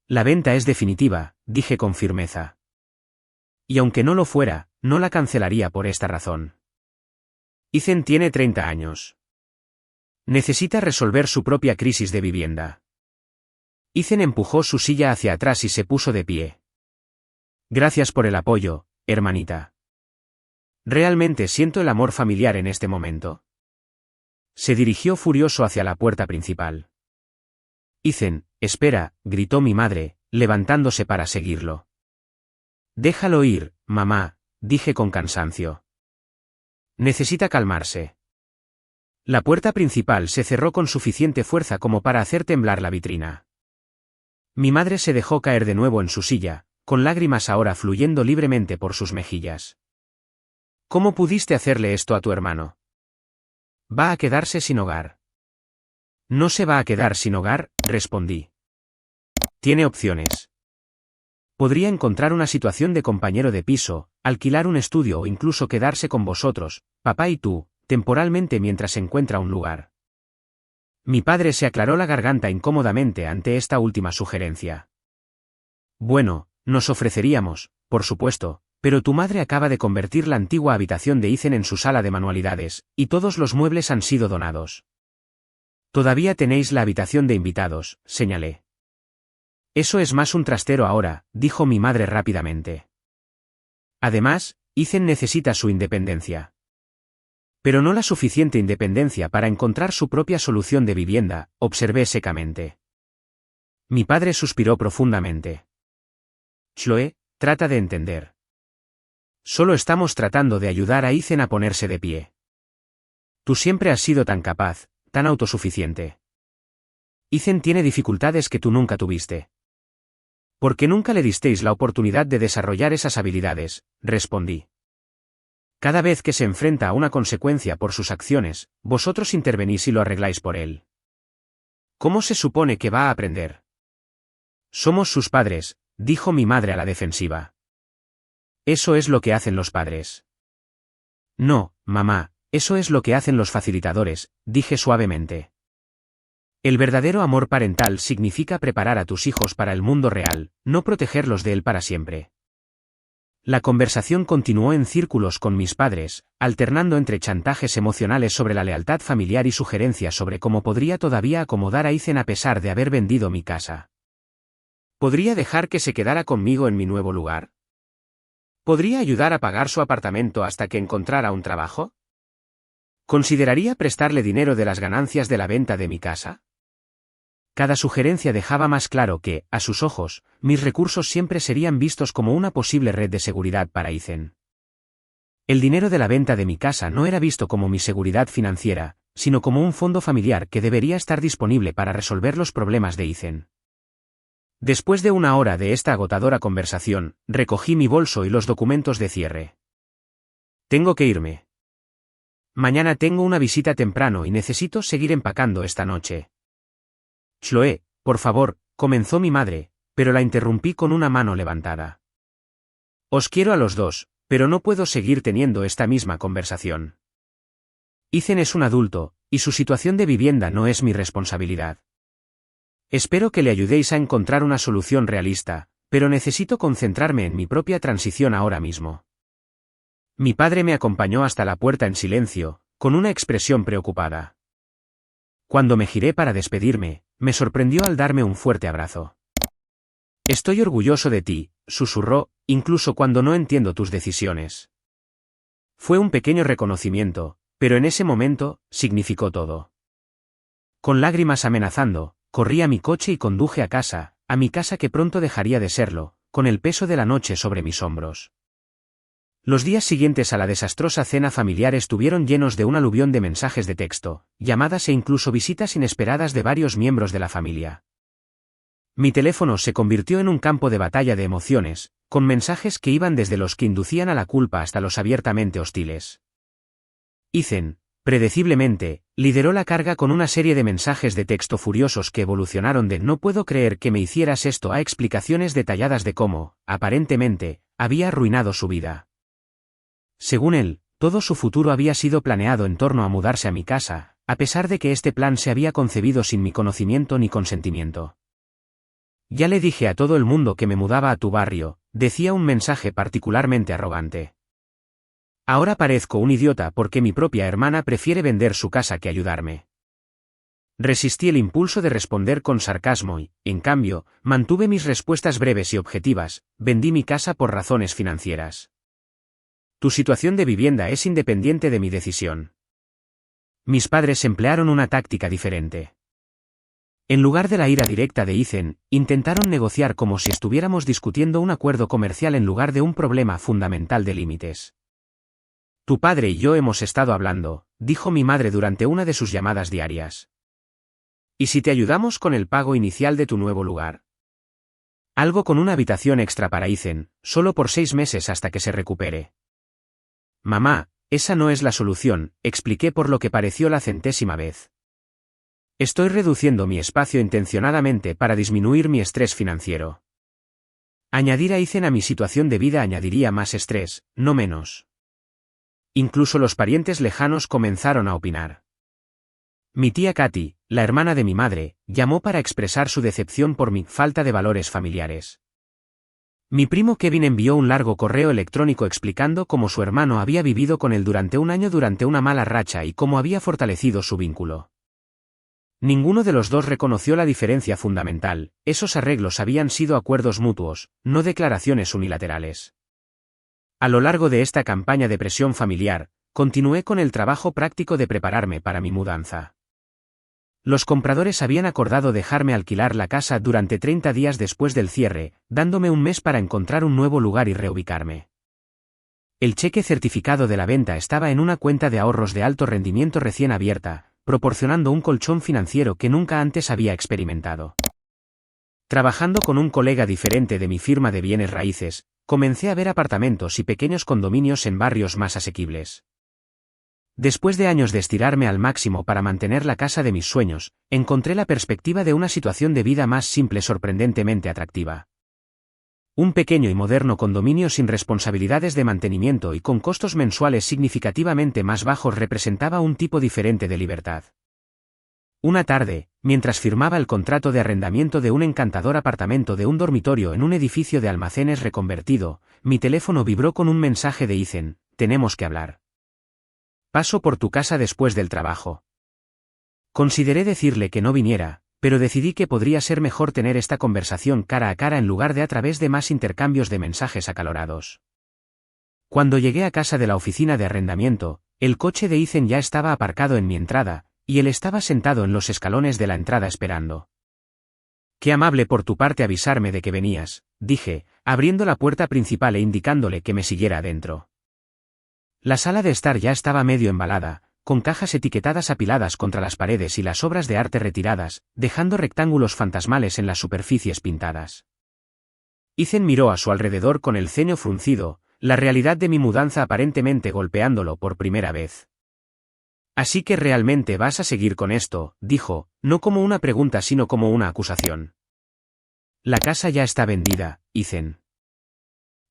La venta es definitiva, dije con firmeza. Y aunque no lo fuera, no la cancelaría por esta razón. Ethan tiene 30 años. Necesita resolver su propia crisis de vivienda. Ethan empujó su silla hacia atrás y se puso de pie. Gracias por el apoyo, hermanita. Realmente siento el amor familiar en este momento. Se dirigió furioso hacia la puerta principal. Ethan, espera, gritó mi madre, levantándose para seguirlo. Déjalo ir, mamá, dije con cansancio. Necesita calmarse. La puerta principal se cerró con suficiente fuerza como para hacer temblar la vitrina. Mi madre se dejó caer de nuevo en su silla, con lágrimas ahora fluyendo libremente por sus mejillas. ¿Cómo pudiste hacerle esto a tu hermano? Va a quedarse sin hogar. No se va a quedar sin hogar, respondí. Tiene opciones. Podría encontrar una situación de compañero de piso, alquilar un estudio o incluso quedarse con vosotros, papá y tú, temporalmente mientras encuentra un lugar. Mi padre se aclaró la garganta incómodamente ante esta última sugerencia. Bueno, nos ofreceríamos, por supuesto, pero tu madre acaba de convertir la antigua habitación de Ethan en su sala de manualidades, y todos los muebles han sido donados. Todavía tenéis la habitación de invitados, señalé. Eso es más un trastero ahora, dijo mi madre rápidamente. Además, Ethan necesita su independencia. Pero no la suficiente independencia para encontrar su propia solución de vivienda, observé secamente. Mi padre suspiró profundamente. Chloe, trata de entender. Solo estamos tratando de ayudar a Ethan a ponerse de pie. Tú siempre has sido tan capaz, tan autosuficiente. Ethan tiene dificultades que tú nunca tuviste. ¿Por qué nunca le disteis la oportunidad de desarrollar esas habilidades?, respondí. Cada vez que se enfrenta a una consecuencia por sus acciones, vosotros intervenís y lo arregláis por él. ¿Cómo se supone que va a aprender? Somos sus padres, dijo mi madre a la defensiva. Eso es lo que hacen los padres. No, mamá, eso es lo que hacen los facilitadores, dije suavemente. El verdadero amor parental significa preparar a tus hijos para el mundo real, no protegerlos de él para siempre. La conversación continuó en círculos con mis padres, alternando entre chantajes emocionales sobre la lealtad familiar y sugerencias sobre cómo podría todavía acomodar a Ethan a pesar de haber vendido mi casa. ¿Podría dejar que se quedara conmigo en mi nuevo lugar? ¿Podría ayudar a pagar su apartamento hasta que encontrara un trabajo? ¿Consideraría prestarle dinero de las ganancias de la venta de mi casa? Cada sugerencia dejaba más claro que, a sus ojos, mis recursos siempre serían vistos como una posible red de seguridad para Ethan. El dinero de la venta de mi casa no era visto como mi seguridad financiera, sino como un fondo familiar que debería estar disponible para resolver los problemas de Ethan. Después de una hora de esta agotadora conversación, recogí mi bolso y los documentos de cierre. Tengo que irme. Mañana tengo una visita temprano y necesito seguir empacando esta noche. Chloe, por favor, comenzó mi madre, pero la interrumpí con una mano levantada. Os quiero a los dos, pero no puedo seguir teniendo esta misma conversación. Ethan es un adulto, y su situación de vivienda no es mi responsabilidad. Espero que le ayudéis a encontrar una solución realista, pero necesito concentrarme en mi propia transición ahora mismo. Mi padre me acompañó hasta la puerta en silencio, con una expresión preocupada. Cuando me giré para despedirme, me sorprendió al darme un fuerte abrazo. Estoy orgulloso de ti, susurró, incluso cuando no entiendo tus decisiones. Fue un pequeño reconocimiento, pero en ese momento, significó todo. Con lágrimas amenazando, corrí a mi coche y conduje a casa, a mi casa que pronto dejaría de serlo, con el peso de la noche sobre mis hombros. Los días siguientes a la desastrosa cena familiar estuvieron llenos de un aluvión de mensajes de texto, llamadas e incluso visitas inesperadas de varios miembros de la familia. Mi teléfono se convirtió en un campo de batalla de emociones, con mensajes que iban desde los que inducían a la culpa hasta los abiertamente hostiles. Ethan, predeciblemente, lideró la carga con una serie de mensajes de texto furiosos que evolucionaron de "no puedo creer que me hicieras esto" a explicaciones detalladas de cómo, aparentemente, había arruinado su vida. Según él, todo su futuro había sido planeado en torno a mudarse a mi casa, a pesar de que este plan se había concebido sin mi conocimiento ni consentimiento. Ya le dije a todo el mundo que me mudaba a tu barrio, decía un mensaje particularmente arrogante. Ahora parezco un idiota porque mi propia hermana prefiere vender su casa que ayudarme. Resistí el impulso de responder con sarcasmo y, en cambio, mantuve mis respuestas breves y objetivas: vendí mi casa por razones financieras. Tu situación de vivienda es independiente de mi decisión. Mis padres emplearon una táctica diferente. En lugar de la ira directa de Ethan, intentaron negociar como si estuviéramos discutiendo un acuerdo comercial en lugar de un problema fundamental de límites. Tu padre y yo hemos estado hablando, dijo mi madre durante una de sus llamadas diarias. ¿Y si te ayudamos con el pago inicial de tu nuevo lugar? Algo con una habitación extra para Ethan, solo por 6 meses hasta que se recupere. Mamá, esa no es la solución, expliqué por lo que pareció la 100ª vez. Estoy reduciendo mi espacio intencionadamente para disminuir mi estrés financiero. Añadir a Ethan a mi situación de vida añadiría más estrés, no menos. Incluso los parientes lejanos comenzaron a opinar. Mi tía Katy, la hermana de mi madre, llamó para expresar su decepción por mi falta de valores familiares. Mi primo Kevin envió un largo correo electrónico explicando cómo su hermano había vivido con él durante un año durante una mala racha y cómo había fortalecido su vínculo. Ninguno de los dos reconoció la diferencia fundamental: esos arreglos habían sido acuerdos mutuos, no declaraciones unilaterales. A lo largo de esta campaña de presión familiar, continué con el trabajo práctico de prepararme para mi mudanza. Los compradores habían acordado dejarme alquilar la casa durante 30 días después del cierre, dándome un mes para encontrar un nuevo lugar y reubicarme. El cheque certificado de la venta estaba en una cuenta de ahorros de alto rendimiento recién abierta, proporcionando un colchón financiero que nunca antes había experimentado. Trabajando con un colega diferente de mi firma de bienes raíces, comencé a ver apartamentos y pequeños condominios en barrios más asequibles. Después de años de estirarme al máximo para mantener la casa de mis sueños, encontré la perspectiva de una situación de vida más simple sorprendentemente atractiva. Un pequeño y moderno condominio sin responsabilidades de mantenimiento y con costos mensuales significativamente más bajos representaba un tipo diferente de libertad. Una tarde, mientras firmaba el contrato de arrendamiento de un encantador apartamento de un dormitorio en un edificio de almacenes reconvertido, mi teléfono vibró con un mensaje de Ethan: tenemos que hablar. Paso por tu casa después del trabajo. Consideré decirle que no viniera, pero decidí que podría ser mejor tener esta conversación cara a cara en lugar de a través de más intercambios de mensajes acalorados. Cuando llegué a casa de la oficina de arrendamiento, el coche de Ethan ya estaba aparcado en mi entrada, y él estaba sentado en los escalones de la entrada esperando. Qué amable por tu parte avisarme de que venías, dije, abriendo la puerta principal e indicándole que me siguiera adentro. La sala de estar ya estaba medio embalada, con cajas etiquetadas apiladas contra las paredes y las obras de arte retiradas, dejando rectángulos fantasmales en las superficies pintadas. Ethan miró a su alrededor con el ceño fruncido, la realidad de mi mudanza aparentemente golpeándolo por primera vez. Así que realmente vas a seguir con esto, dijo, no como una pregunta sino como una acusación. La casa ya está vendida, Ethan.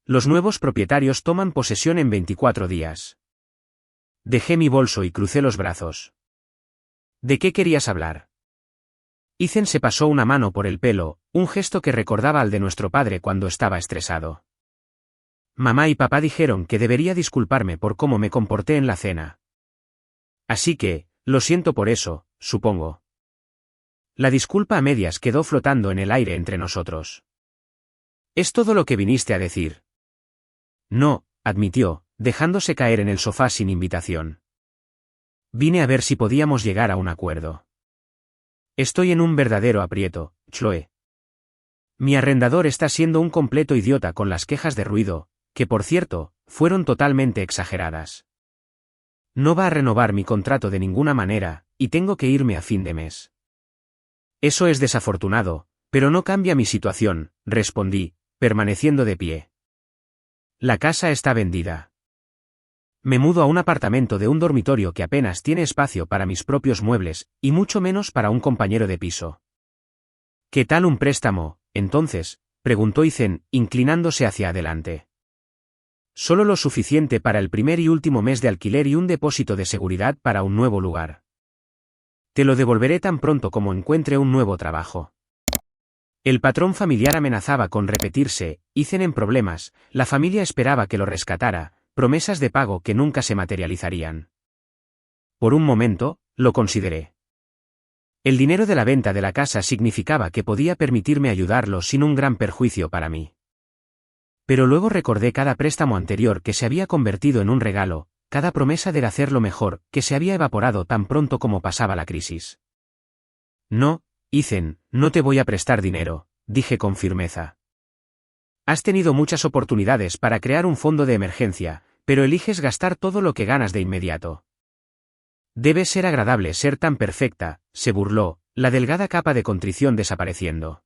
Los nuevos propietarios toman posesión en 24 días. Dejé mi bolso y crucé los brazos. ¿De qué querías hablar? Ethan se pasó una mano por el pelo, un gesto que recordaba al de nuestro padre cuando estaba estresado. Mamá y papá dijeron que debería disculparme por cómo me comporté en la cena. Así que, lo siento por eso, supongo. La disculpa a medias quedó flotando en el aire entre nosotros. ¿Es todo lo que viniste a decir? No, admitió, dejándose caer en el sofá sin invitación. Vine a ver si podíamos llegar a un acuerdo. Estoy en un verdadero aprieto, Chloe. Mi arrendador está siendo un completo idiota con las quejas de ruido, que por cierto, fueron totalmente exageradas. No va a renovar mi contrato de ninguna manera, y tengo que irme a fin de mes. Eso es desafortunado, pero no cambia mi situación, respondí, permaneciendo de pie. La casa está vendida. Me mudo a un apartamento de un dormitorio que apenas tiene espacio para mis propios muebles, y mucho menos para un compañero de piso. ¿Qué tal un préstamo, entonces?, preguntó Ethan, inclinándose hacia adelante. Solo lo suficiente para el primer y último mes de alquiler y un depósito de seguridad para un nuevo lugar. Te lo devolveré tan pronto como encuentre un nuevo trabajo. El patrón familiar amenazaba con repetirse, Ethan en problemas, la familia esperaba que lo rescatara, promesas de pago que nunca se materializarían. Por un momento, lo consideré. El dinero de la venta de la casa significaba que podía permitirme ayudarlo sin un gran perjuicio para mí. Pero luego recordé cada préstamo anterior que se había convertido en un regalo, cada promesa de hacerlo mejor, que se había evaporado tan pronto como pasaba la crisis. No, Ethan, no te voy a prestar dinero, dije con firmeza. Has tenido muchas oportunidades para crear un fondo de emergencia, pero eliges gastar todo lo que ganas de inmediato. Debe ser agradable ser tan perfecta, se burló, la delgada capa de contrición desapareciendo.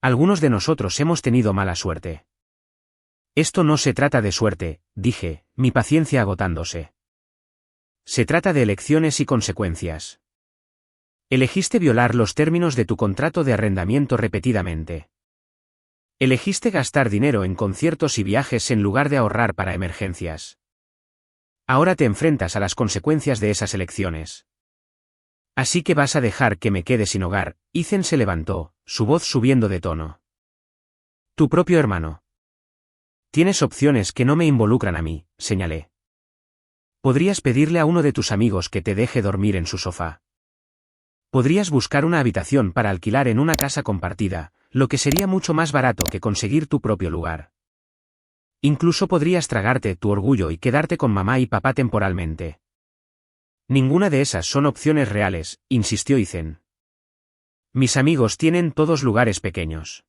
Algunos de nosotros hemos tenido mala suerte. Esto no se trata de suerte, dije, mi paciencia agotándose. Se trata de elecciones y consecuencias. Elegiste violar los términos de tu contrato de arrendamiento repetidamente. Elegiste gastar dinero en conciertos y viajes en lugar de ahorrar para emergencias. Ahora te enfrentas a las consecuencias de esas elecciones. Así que vas a dejar que me quede sin hogar. Ethan se levantó, su voz subiendo de tono. Tu propio hermano. Tienes opciones que no me involucran a mí, señalé. Podrías pedirle a uno de tus amigos que te deje dormir en su sofá. Podrías buscar una habitación para alquilar en una casa compartida, lo que sería mucho más barato que conseguir tu propio lugar. Incluso podrías tragarte tu orgullo y quedarte con mamá y papá temporalmente. Ninguna de esas son opciones reales, insistió Ethan. Mis amigos tienen todos lugares pequeños.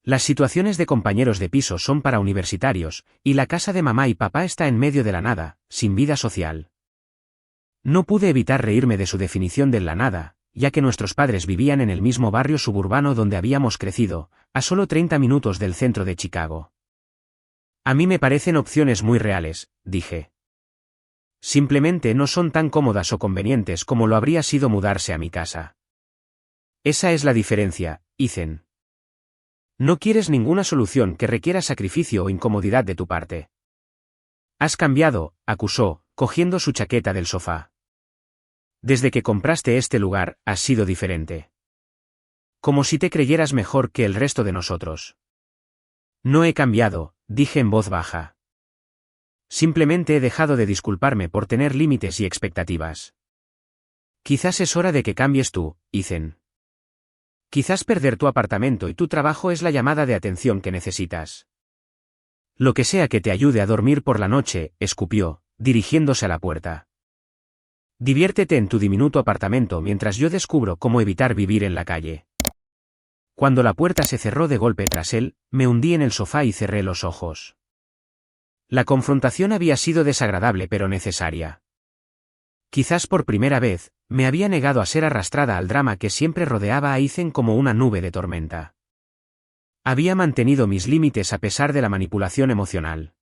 Las situaciones de compañeros de piso son para universitarios, y la casa de mamá y papá está en medio de la nada, sin vida social. No pude evitar reírme de su definición de la nada, ya que nuestros padres vivían en el mismo barrio suburbano donde habíamos crecido, a solo 30 minutos del centro de Chicago. A mí me parecen opciones muy reales, dije. Simplemente no son tan cómodas o convenientes como lo habría sido mudarse a mi casa. Esa es la diferencia, Ethan. No quieres ninguna solución que requiera sacrificio o incomodidad de tu parte. Has cambiado, acusó, cogiendo su chaqueta del sofá. Desde que compraste este lugar, has sido diferente. Como si te creyeras mejor que el resto de nosotros. No he cambiado, dije en voz baja. Simplemente he dejado de disculparme por tener límites y expectativas. Quizás es hora de que cambies tú, Ethan. Quizás perder tu apartamento y tu trabajo es la llamada de atención que necesitas. Lo que sea que te ayude a dormir por la noche, escupió, dirigiéndose a la puerta. Diviértete en tu diminuto apartamento mientras yo descubro cómo evitar vivir en la calle. Cuando la puerta se cerró de golpe tras él, me hundí en el sofá y cerré los ojos. La confrontación había sido desagradable pero necesaria. Quizás por primera vez, me había negado a ser arrastrada al drama que siempre rodeaba a Ethan como una nube de tormenta. Había mantenido mis límites a pesar de la manipulación emocional.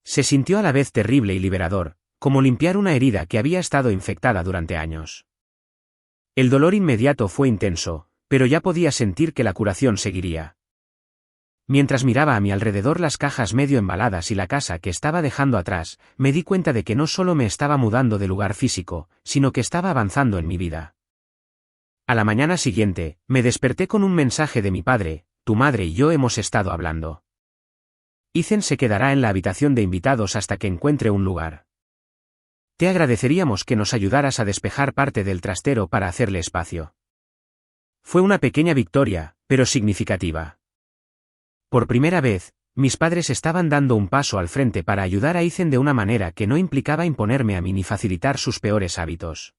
Se sintió a la vez terrible y liberador, como limpiar una herida que había estado infectada durante años. El dolor inmediato fue intenso, pero ya podía sentir que la curación seguiría. Mientras miraba a mi alrededor las cajas medio embaladas y la casa que estaba dejando atrás, me di cuenta de que no solo me estaba mudando de lugar físico, sino que estaba avanzando en mi vida. A la mañana siguiente, me desperté con un mensaje de mi padre: tu madre y yo hemos estado hablando. Ethan se quedará en la habitación de invitados hasta que encuentre un lugar. Te agradeceríamos que nos ayudaras a despejar parte del trastero para hacerle espacio. Fue una pequeña victoria, pero significativa. Por primera vez, mis padres estaban dando un paso al frente para ayudar a Ethan de una manera que no implicaba imponerme a mí ni facilitar sus peores hábitos.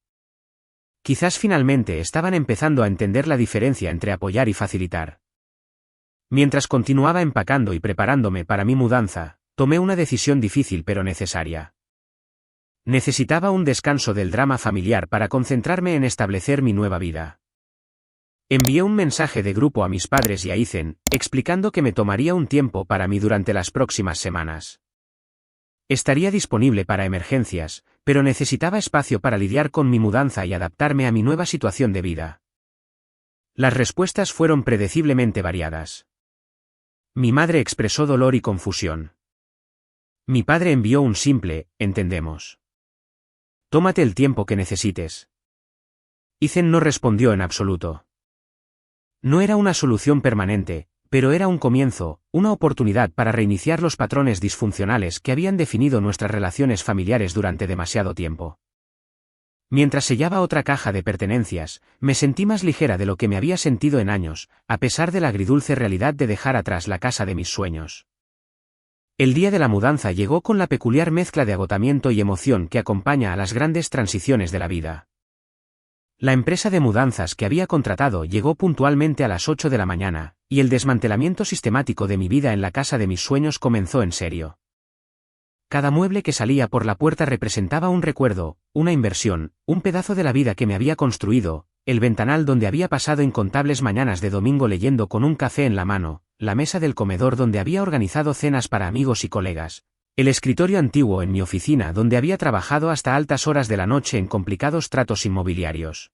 Quizás finalmente estaban empezando a entender la diferencia entre apoyar y facilitar. Mientras continuaba empacando y preparándome para mi mudanza, tomé una decisión difícil pero necesaria. Necesitaba un descanso del drama familiar para concentrarme en establecer mi nueva vida. Envié un mensaje de grupo a mis padres y a Ethan, explicando que me tomaría un tiempo para mí durante las próximas semanas. Estaría disponible para emergencias, pero necesitaba espacio para lidiar con mi mudanza y adaptarme a mi nueva situación de vida. Las respuestas fueron predeciblemente variadas. Mi madre expresó dolor y confusión. Mi padre envió un simple, entendemos. Tómate el tiempo que necesites. Ethan no respondió en absoluto. No era una solución permanente, pero era un comienzo, una oportunidad para reiniciar los patrones disfuncionales que habían definido nuestras relaciones familiares durante demasiado tiempo. Mientras sellaba otra caja de pertenencias, me sentí más ligera de lo que me había sentido en años, a pesar de la agridulce realidad de dejar atrás la casa de mis sueños. El día de la mudanza llegó con la peculiar mezcla de agotamiento y emoción que acompaña a las grandes transiciones de la vida. La empresa de mudanzas que había contratado llegó puntualmente a las 8 de la mañana, y el desmantelamiento sistemático de mi vida en la casa de mis sueños comenzó en serio. Cada mueble que salía por la puerta representaba un recuerdo, una inversión, un pedazo de la vida que me había construido, el ventanal donde había pasado incontables mañanas de domingo leyendo con un café en la mano, la mesa del comedor donde había organizado cenas para amigos y colegas, el escritorio antiguo en mi oficina donde había trabajado hasta altas horas de la noche en complicados tratos inmobiliarios.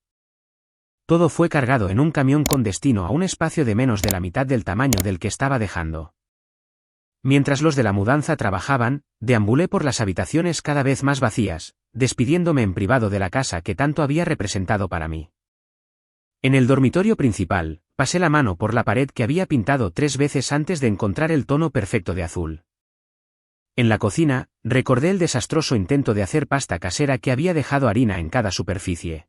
Todo fue cargado en un camión con destino a un espacio de menos de la mitad del tamaño del que estaba dejando. Mientras los de la mudanza trabajaban, deambulé por las habitaciones cada vez más vacías, despidiéndome en privado de la casa que tanto había representado para mí. En el dormitorio principal, pasé la mano por la pared que había pintado 3 veces antes de encontrar el tono perfecto de azul. En la cocina, recordé el desastroso intento de hacer pasta casera que había dejado harina en cada superficie.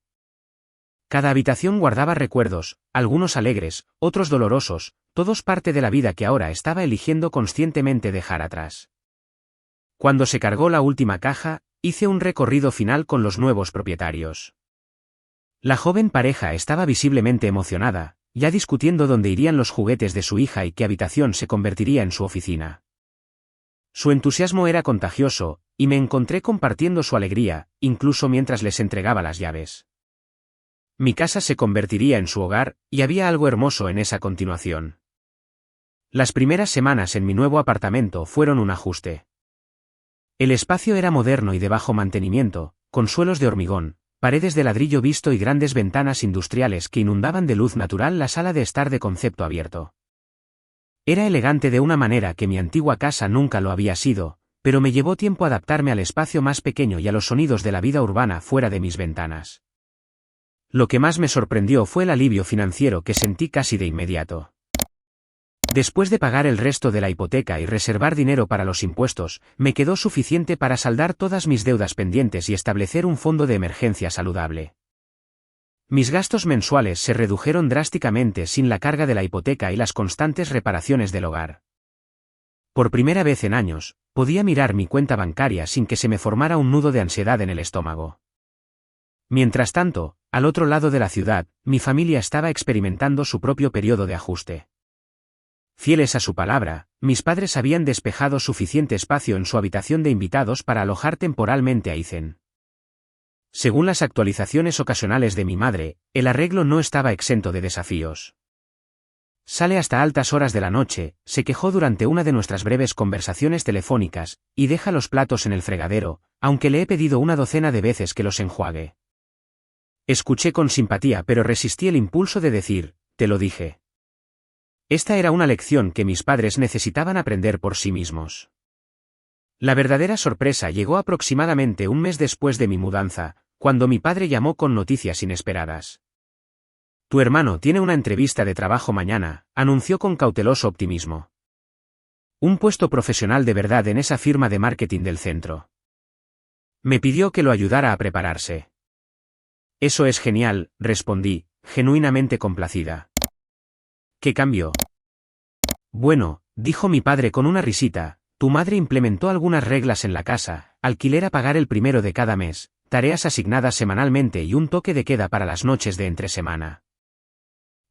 Cada habitación guardaba recuerdos, algunos alegres, otros dolorosos, todos parte de la vida que ahora estaba eligiendo conscientemente dejar atrás. Cuando se cargó la última caja, hice un recorrido final con los nuevos propietarios. La joven pareja estaba visiblemente emocionada, ya discutiendo dónde irían los juguetes de su hija y qué habitación se convertiría en su oficina. Su entusiasmo era contagioso, y me encontré compartiendo su alegría, incluso mientras les entregaba las llaves. Mi casa se convertiría en su hogar, y había algo hermoso en esa continuación. Las primeras semanas en mi nuevo apartamento fueron un ajuste. El espacio era moderno y de bajo mantenimiento, con suelos de hormigón, paredes de ladrillo visto y grandes ventanas industriales que inundaban de luz natural la sala de estar de concepto abierto. Era elegante de una manera que mi antigua casa nunca lo había sido, pero me llevó tiempo adaptarme al espacio más pequeño y a los sonidos de la vida urbana fuera de mis ventanas. Lo que más me sorprendió fue el alivio financiero que sentí casi de inmediato. Después de pagar el resto de la hipoteca y reservar dinero para los impuestos, me quedó suficiente para saldar todas mis deudas pendientes y establecer un fondo de emergencia saludable. Mis gastos mensuales se redujeron drásticamente sin la carga de la hipoteca y las constantes reparaciones del hogar. Por primera vez en años, podía mirar mi cuenta bancaria sin que se me formara un nudo de ansiedad en el estómago. Mientras tanto, al otro lado de la ciudad, mi familia estaba experimentando su propio periodo de ajuste. Fieles a su palabra, mis padres habían despejado suficiente espacio en su habitación de invitados para alojar temporalmente a Ethan. Según las actualizaciones ocasionales de mi madre, el arreglo no estaba exento de desafíos. Sale hasta altas horas de la noche, se quejó durante una de nuestras breves conversaciones telefónicas, y deja los platos en el fregadero, aunque le he pedido una docena de veces que los enjuague. Escuché con simpatía pero resistí el impulso de decir, te lo dije. Esta era una lección que mis padres necesitaban aprender por sí mismos. La verdadera sorpresa llegó aproximadamente un mes después de mi mudanza, cuando mi padre llamó con noticias inesperadas. Tu hermano tiene una entrevista de trabajo mañana, anunció con cauteloso optimismo. Un puesto profesional de verdad en esa firma de marketing del centro. Me pidió que lo ayudara a prepararse. Eso es genial, respondí, genuinamente complacida. ¿Qué cambio? Bueno, dijo mi padre con una risita, tu madre implementó algunas reglas en la casa, alquiler a pagar el primero de cada mes, tareas asignadas semanalmente y un toque de queda para las noches de entre semana.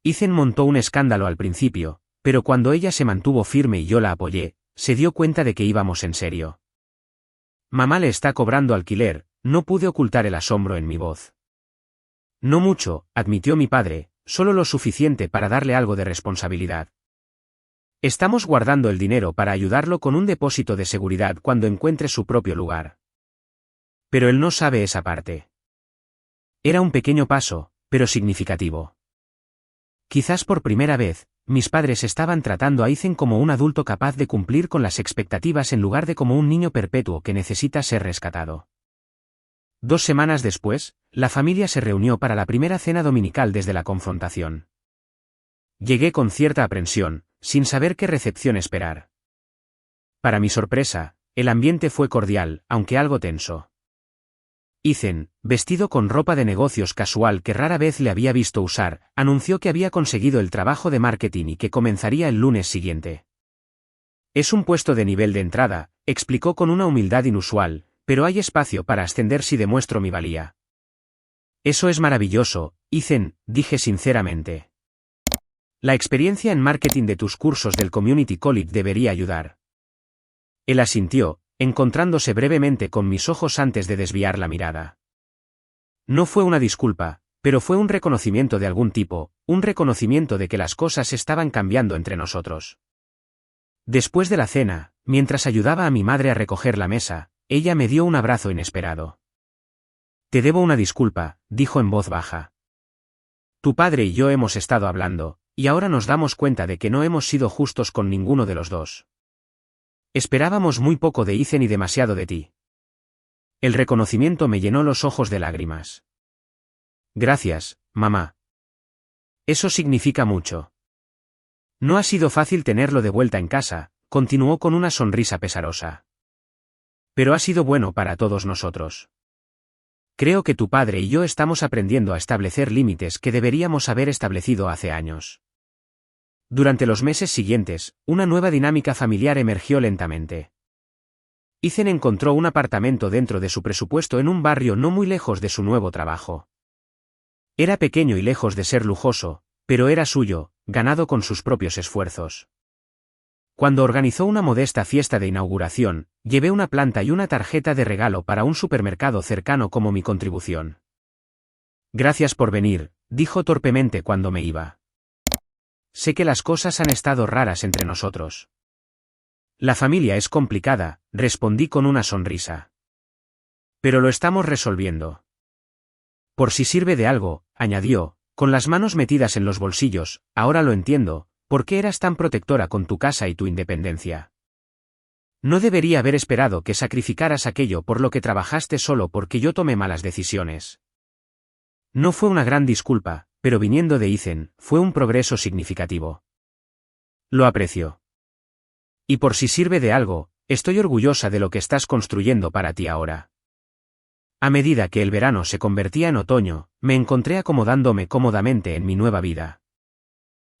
Ethan montó un escándalo al principio, pero cuando ella se mantuvo firme y yo la apoyé, se dio cuenta de que íbamos en serio. Mamá le está cobrando alquiler, no pude ocultar el asombro en mi voz. No mucho, admitió mi padre, solo lo suficiente para darle algo de responsabilidad. Estamos guardando el dinero para ayudarlo con un depósito de seguridad cuando encuentre su propio lugar. Pero él no sabe esa parte. Era un pequeño paso, pero significativo. Quizás por primera vez, mis padres estaban tratando a Ethan como un adulto capaz de cumplir con las expectativas en lugar de como un niño perpetuo que necesita ser rescatado. 2 semanas después, la familia se reunió para la primera cena dominical desde la confrontación. Llegué con cierta aprensión, sin saber qué recepción esperar. Para mi sorpresa, el ambiente fue cordial, aunque algo tenso. Ethan, vestido con ropa de negocios casual que rara vez le había visto usar, anunció que había conseguido el trabajo de marketing y que comenzaría el lunes siguiente. Es un puesto de nivel de entrada, explicó con una humildad inusual, pero hay espacio para ascender si demuestro mi valía. Eso es maravilloso, Ethan, dije sinceramente. La experiencia en marketing de tus cursos del Community College debería ayudar. Él asintió, encontrándose brevemente con mis ojos antes de desviar la mirada. No fue una disculpa, pero fue un reconocimiento de algún tipo, un reconocimiento de que las cosas estaban cambiando entre nosotros. Después de la cena, mientras ayudaba a mi madre a recoger la mesa, ella me dio un abrazo inesperado. Te debo una disculpa, dijo en voz baja. Tu padre y yo hemos estado hablando, y ahora nos damos cuenta de que no hemos sido justos con ninguno de los dos. Esperábamos muy poco de Ethan y demasiado de ti. El reconocimiento me llenó los ojos de lágrimas. Gracias, mamá. Eso significa mucho. No ha sido fácil tenerlo de vuelta en casa, continuó con una sonrisa pesarosa. Pero ha sido bueno para todos nosotros. Creo que tu padre y yo estamos aprendiendo a establecer límites que deberíamos haber establecido hace años. Durante los meses siguientes, una nueva dinámica familiar emergió lentamente. Ethan encontró un apartamento dentro de su presupuesto en un barrio no muy lejos de su nuevo trabajo. Era pequeño y lejos de ser lujoso, pero era suyo, ganado con sus propios esfuerzos. Cuando organizó una modesta fiesta de inauguración, llevé una planta y una tarjeta de regalo para un supermercado cercano como mi contribución. Gracias por venir, dijo torpemente cuando me iba. Sé que las cosas han estado raras entre nosotros. La familia es complicada, respondí con una sonrisa. Pero lo estamos resolviendo. Por si sirve de algo, añadió, con las manos metidas en los bolsillos, ahora lo entiendo, ¿por qué eras tan protectora con tu casa y tu independencia? No debería haber esperado que sacrificaras aquello por lo que trabajaste solo porque yo tomé malas decisiones. No fue una gran disculpa, pero viniendo de Ethan, fue un progreso significativo. Lo aprecio. Y por si sirve de algo, estoy orgullosa de lo que estás construyendo para ti ahora. A medida que el verano se convertía en otoño, me encontré acomodándome cómodamente en mi nueva vida.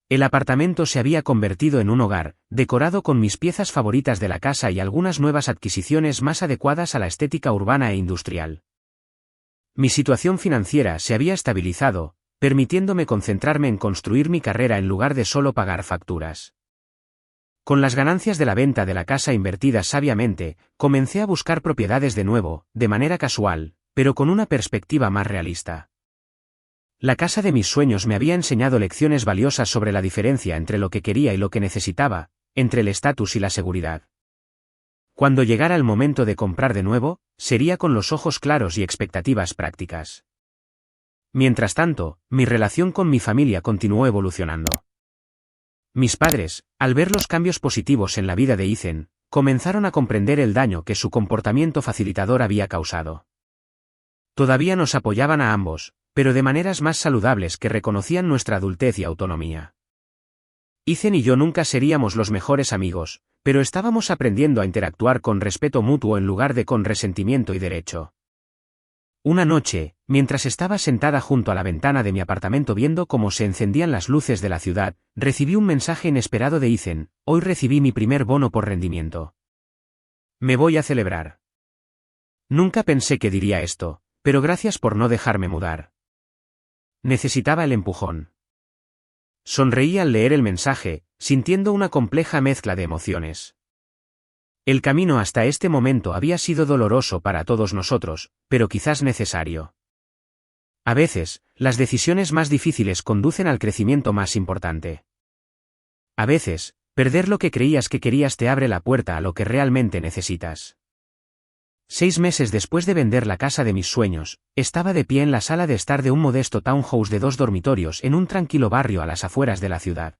El apartamento se había convertido en un hogar, decorado con mis piezas favoritas de la casa y algunas nuevas adquisiciones más adecuadas a la estética urbana e industrial. Mi situación financiera se había estabilizado, permitiéndome concentrarme en construir mi carrera en lugar de solo pagar facturas. Con las ganancias de la venta de la casa invertidas sabiamente, comencé a buscar propiedades de nuevo, de manera casual, pero con una perspectiva más realista. La casa de mis sueños me había enseñado lecciones valiosas sobre la diferencia entre lo que quería y lo que necesitaba, entre el estatus y la seguridad. Cuando llegara el momento de comprar de nuevo, sería con los ojos claros y expectativas prácticas. Mientras tanto, mi relación con mi familia continuó evolucionando. Mis padres, al ver los cambios positivos en la vida de Ethan, comenzaron a comprender el daño que su comportamiento facilitador había causado. Todavía nos apoyaban a ambos, pero de maneras más saludables que reconocían nuestra adultez y autonomía. Ethan y yo nunca seríamos los mejores amigos, pero estábamos aprendiendo a interactuar con respeto mutuo en lugar de con resentimiento y derecho. Una noche, mientras estaba sentada junto a la ventana de mi apartamento viendo cómo se encendían las luces de la ciudad, recibí un mensaje inesperado de Ethan: hoy recibí mi primer bono por rendimiento. Me voy a celebrar. Nunca pensé que diría esto, pero gracias por no dejarme mudar. Necesitaba el empujón. Sonreí al leer el mensaje, sintiendo una compleja mezcla de emociones. El camino hasta este momento había sido doloroso para todos nosotros, pero quizás necesario. A veces, las decisiones más difíciles conducen al crecimiento más importante. A veces, perder lo que creías que querías te abre la puerta a lo que realmente necesitas. 6 meses después de vender la casa de mis sueños, estaba de pie en la sala de estar de un modesto townhouse de 2 dormitorios en un tranquilo barrio a las afueras de la ciudad.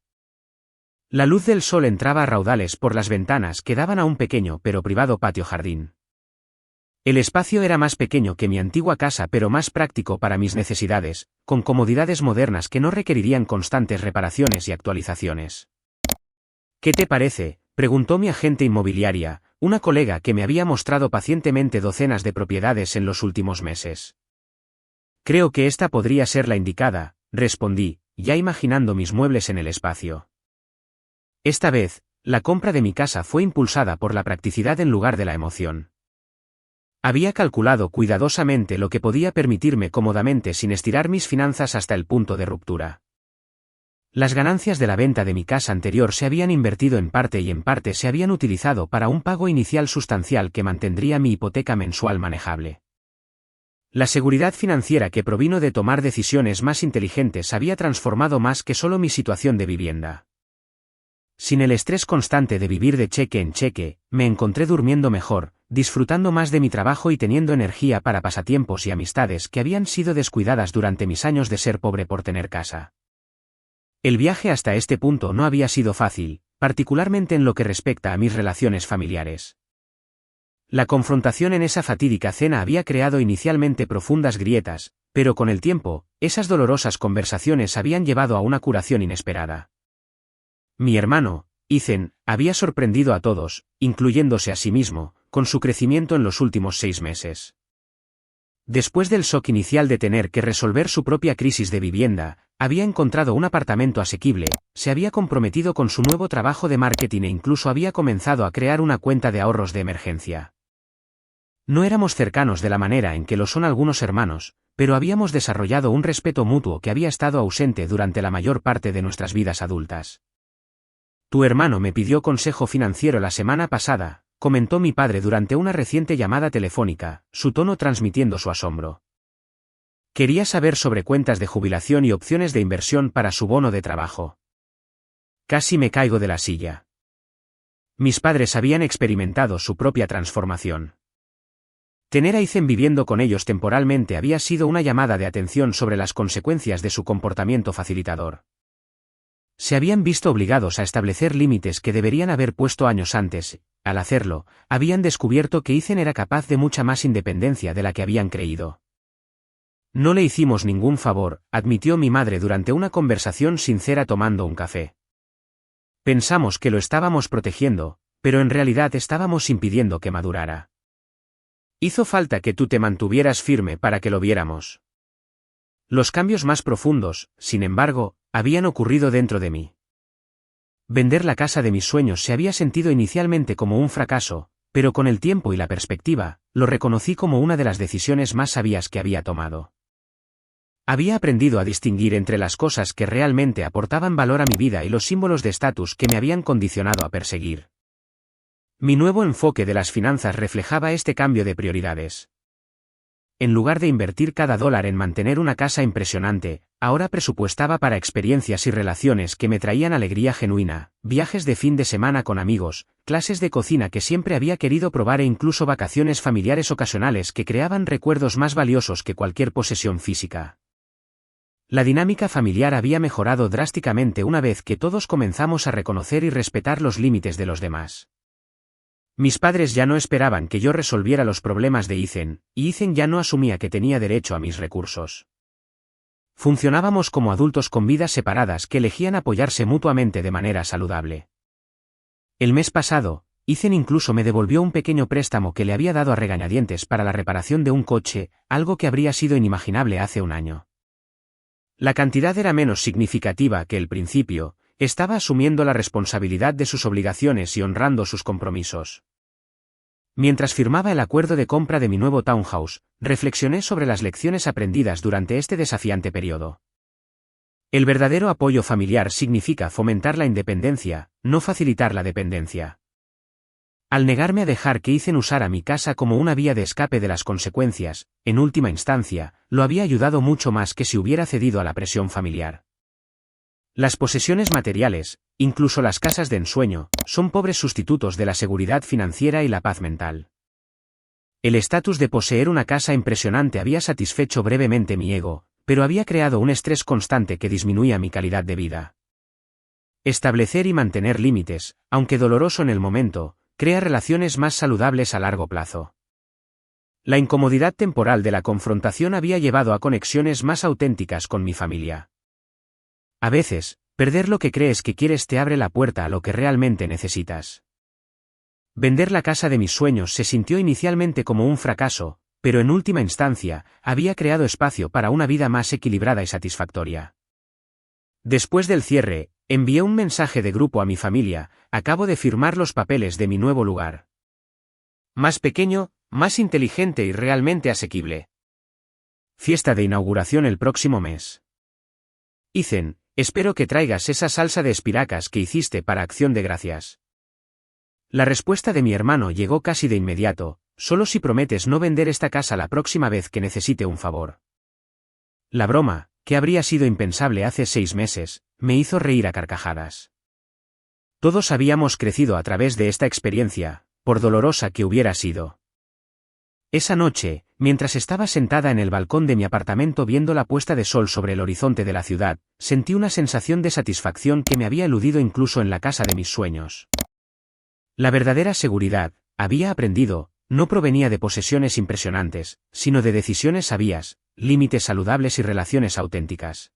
La luz del sol entraba a raudales por las ventanas que daban a un pequeño pero privado patio jardín. El espacio era más pequeño que mi antigua casa pero más práctico para mis necesidades, con comodidades modernas que no requerirían constantes reparaciones y actualizaciones. ¿Qué te parece?, preguntó mi agente inmobiliaria, una colega que me había mostrado pacientemente docenas de propiedades en los últimos meses. Creo que esta podría ser la indicada, respondí, ya imaginando mis muebles en el espacio. Esta vez, la compra de mi casa fue impulsada por la practicidad en lugar de la emoción. Había calculado cuidadosamente lo que podía permitirme cómodamente sin estirar mis finanzas hasta el punto de ruptura. Las ganancias de la venta de mi casa anterior se habían invertido en parte y en parte se habían utilizado para un pago inicial sustancial que mantendría mi hipoteca mensual manejable. La seguridad financiera que provino de tomar decisiones más inteligentes había transformado más que solo mi situación de vivienda. Sin el estrés constante de vivir de cheque en cheque, me encontré durmiendo mejor, disfrutando más de mi trabajo y teniendo energía para pasatiempos y amistades que habían sido descuidadas durante mis años de ser pobre por tener casa. El viaje hasta este punto no había sido fácil, particularmente en lo que respecta a mis relaciones familiares. La confrontación en esa fatídica cena había creado inicialmente profundas grietas, pero con el tiempo, esas dolorosas conversaciones habían llevado a una curación inesperada. Mi hermano, Ethan, había sorprendido a todos, incluyéndose a sí mismo, con su crecimiento en los últimos 6 meses. Después del shock inicial de tener que resolver su propia crisis de vivienda, había encontrado un apartamento asequible, se había comprometido con su nuevo trabajo de marketing e incluso había comenzado a crear una cuenta de ahorros de emergencia. No éramos cercanos de la manera en que lo son algunos hermanos, pero habíamos desarrollado un respeto mutuo que había estado ausente durante la mayor parte de nuestras vidas adultas. Tu hermano me pidió consejo financiero la semana pasada, comentó mi padre durante una reciente llamada telefónica, su tono transmitiendo su asombro. Quería saber sobre cuentas de jubilación y opciones de inversión para su bono de trabajo. Casi me caigo de la silla. Mis padres habían experimentado su propia transformación. Tener a Ethan viviendo con ellos temporalmente había sido una llamada de atención sobre las consecuencias de su comportamiento facilitador. Se habían visto obligados a establecer límites que deberían haber puesto años antes. Al hacerlo, habían descubierto que Ethan era capaz de mucha más independencia de la que habían creído. No le hicimos ningún favor, admitió mi madre durante una conversación sincera tomando un café. Pensamos que lo estábamos protegiendo, pero en realidad estábamos impidiendo que madurara. Hizo falta que tú te mantuvieras firme para que lo viéramos. Los cambios más profundos, sin embargo, habían ocurrido dentro de mí. Vender la casa de mis sueños se había sentido inicialmente como un fracaso, pero con el tiempo y la perspectiva, lo reconocí como una de las decisiones más sabias que había tomado. Había aprendido a distinguir entre las cosas que realmente aportaban valor a mi vida y los símbolos de estatus que me habían condicionado a perseguir. Mi nuevo enfoque de las finanzas reflejaba este cambio de prioridades. En lugar de invertir cada dólar en mantener una casa impresionante, ahora presupuestaba para experiencias y relaciones que me traían alegría genuina, viajes de fin de semana con amigos, clases de cocina que siempre había querido probar e incluso vacaciones familiares ocasionales que creaban recuerdos más valiosos que cualquier posesión física. La dinámica familiar había mejorado drásticamente una vez que todos comenzamos a reconocer y respetar los límites de los demás. Mis padres ya no esperaban que yo resolviera los problemas de Ethan, y Ethan ya no asumía que tenía derecho a mis recursos. Funcionábamos como adultos con vidas separadas que elegían apoyarse mutuamente de manera saludable. El mes pasado, Ethan incluso me devolvió un pequeño préstamo que le había dado a regañadientes para la reparación de un coche, algo que habría sido inimaginable hace un año. La cantidad era menos significativa que el principio, estaba asumiendo la responsabilidad de sus obligaciones y honrando sus compromisos. Mientras firmaba el acuerdo de compra de mi nuevo townhouse, reflexioné sobre las lecciones aprendidas durante este desafiante periodo. El verdadero apoyo familiar significa fomentar la independencia, no facilitar la dependencia. Al negarme a dejar que Ethan usara mi casa como una vía de escape de las consecuencias, en última instancia, lo había ayudado mucho más que si hubiera cedido a la presión familiar. Las posesiones materiales, incluso las casas de ensueño, son pobres sustitutos de la seguridad financiera y la paz mental. El estatus de poseer una casa impresionante había satisfecho brevemente mi ego, pero había creado un estrés constante que disminuía mi calidad de vida. Establecer y mantener límites, aunque doloroso en el momento, crea relaciones más saludables a largo plazo. La incomodidad temporal de la confrontación había llevado a conexiones más auténticas con mi familia. A veces, perder lo que crees que quieres te abre la puerta a lo que realmente necesitas. Vender la casa de mis sueños se sintió inicialmente como un fracaso, pero en última instancia, había creado espacio para una vida más equilibrada y satisfactoria. Después del cierre, envié un mensaje de grupo a mi familia: acabo de firmar los papeles de mi nuevo lugar. Más pequeño, más inteligente y realmente asequible. Fiesta de inauguración el próximo mes. Ethan, espero que traigas esa salsa de espinacas que hiciste para Acción de Gracias. La respuesta de mi hermano llegó casi de inmediato: solo si prometes no vender esta casa la próxima vez que necesite un favor. La broma, que habría sido impensable hace 6 meses, me hizo reír a carcajadas. Todos habíamos crecido a través de esta experiencia, por dolorosa que hubiera sido. Esa noche, mientras estaba sentada en el balcón de mi apartamento viendo la puesta de sol sobre el horizonte de la ciudad, sentí una sensación de satisfacción que me había eludido incluso en la casa de mis sueños. La verdadera seguridad, había aprendido, no provenía de posesiones impresionantes, sino de decisiones sabias, límites saludables y relaciones auténticas.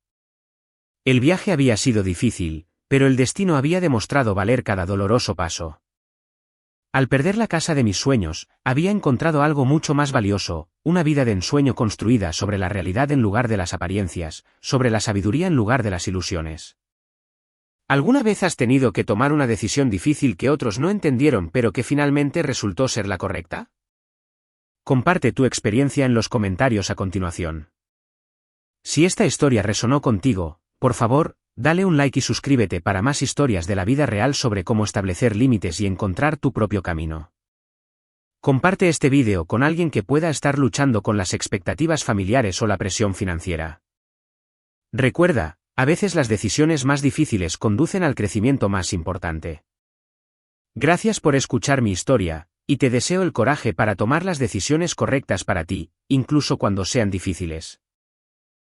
El viaje había sido difícil, pero el destino había demostrado valer cada doloroso paso. Al perder la casa de mis sueños, había encontrado algo mucho más valioso: una vida de ensueño construida sobre la realidad en lugar de las apariencias, sobre la sabiduría en lugar de las ilusiones. ¿Alguna vez has tenido que tomar una decisión difícil que otros no entendieron pero que finalmente resultó ser la correcta? Comparte tu experiencia en los comentarios a continuación. Si esta historia resonó contigo, por favor, dale un like y suscríbete para más historias de la vida real sobre cómo establecer límites y encontrar tu propio camino. Comparte este vídeo con alguien que pueda estar luchando con las expectativas familiares o la presión financiera. Recuerda, a veces las decisiones más difíciles conducen al crecimiento más importante. Gracias por escuchar mi historia, y te deseo el coraje para tomar las decisiones correctas para ti, incluso cuando sean difíciles.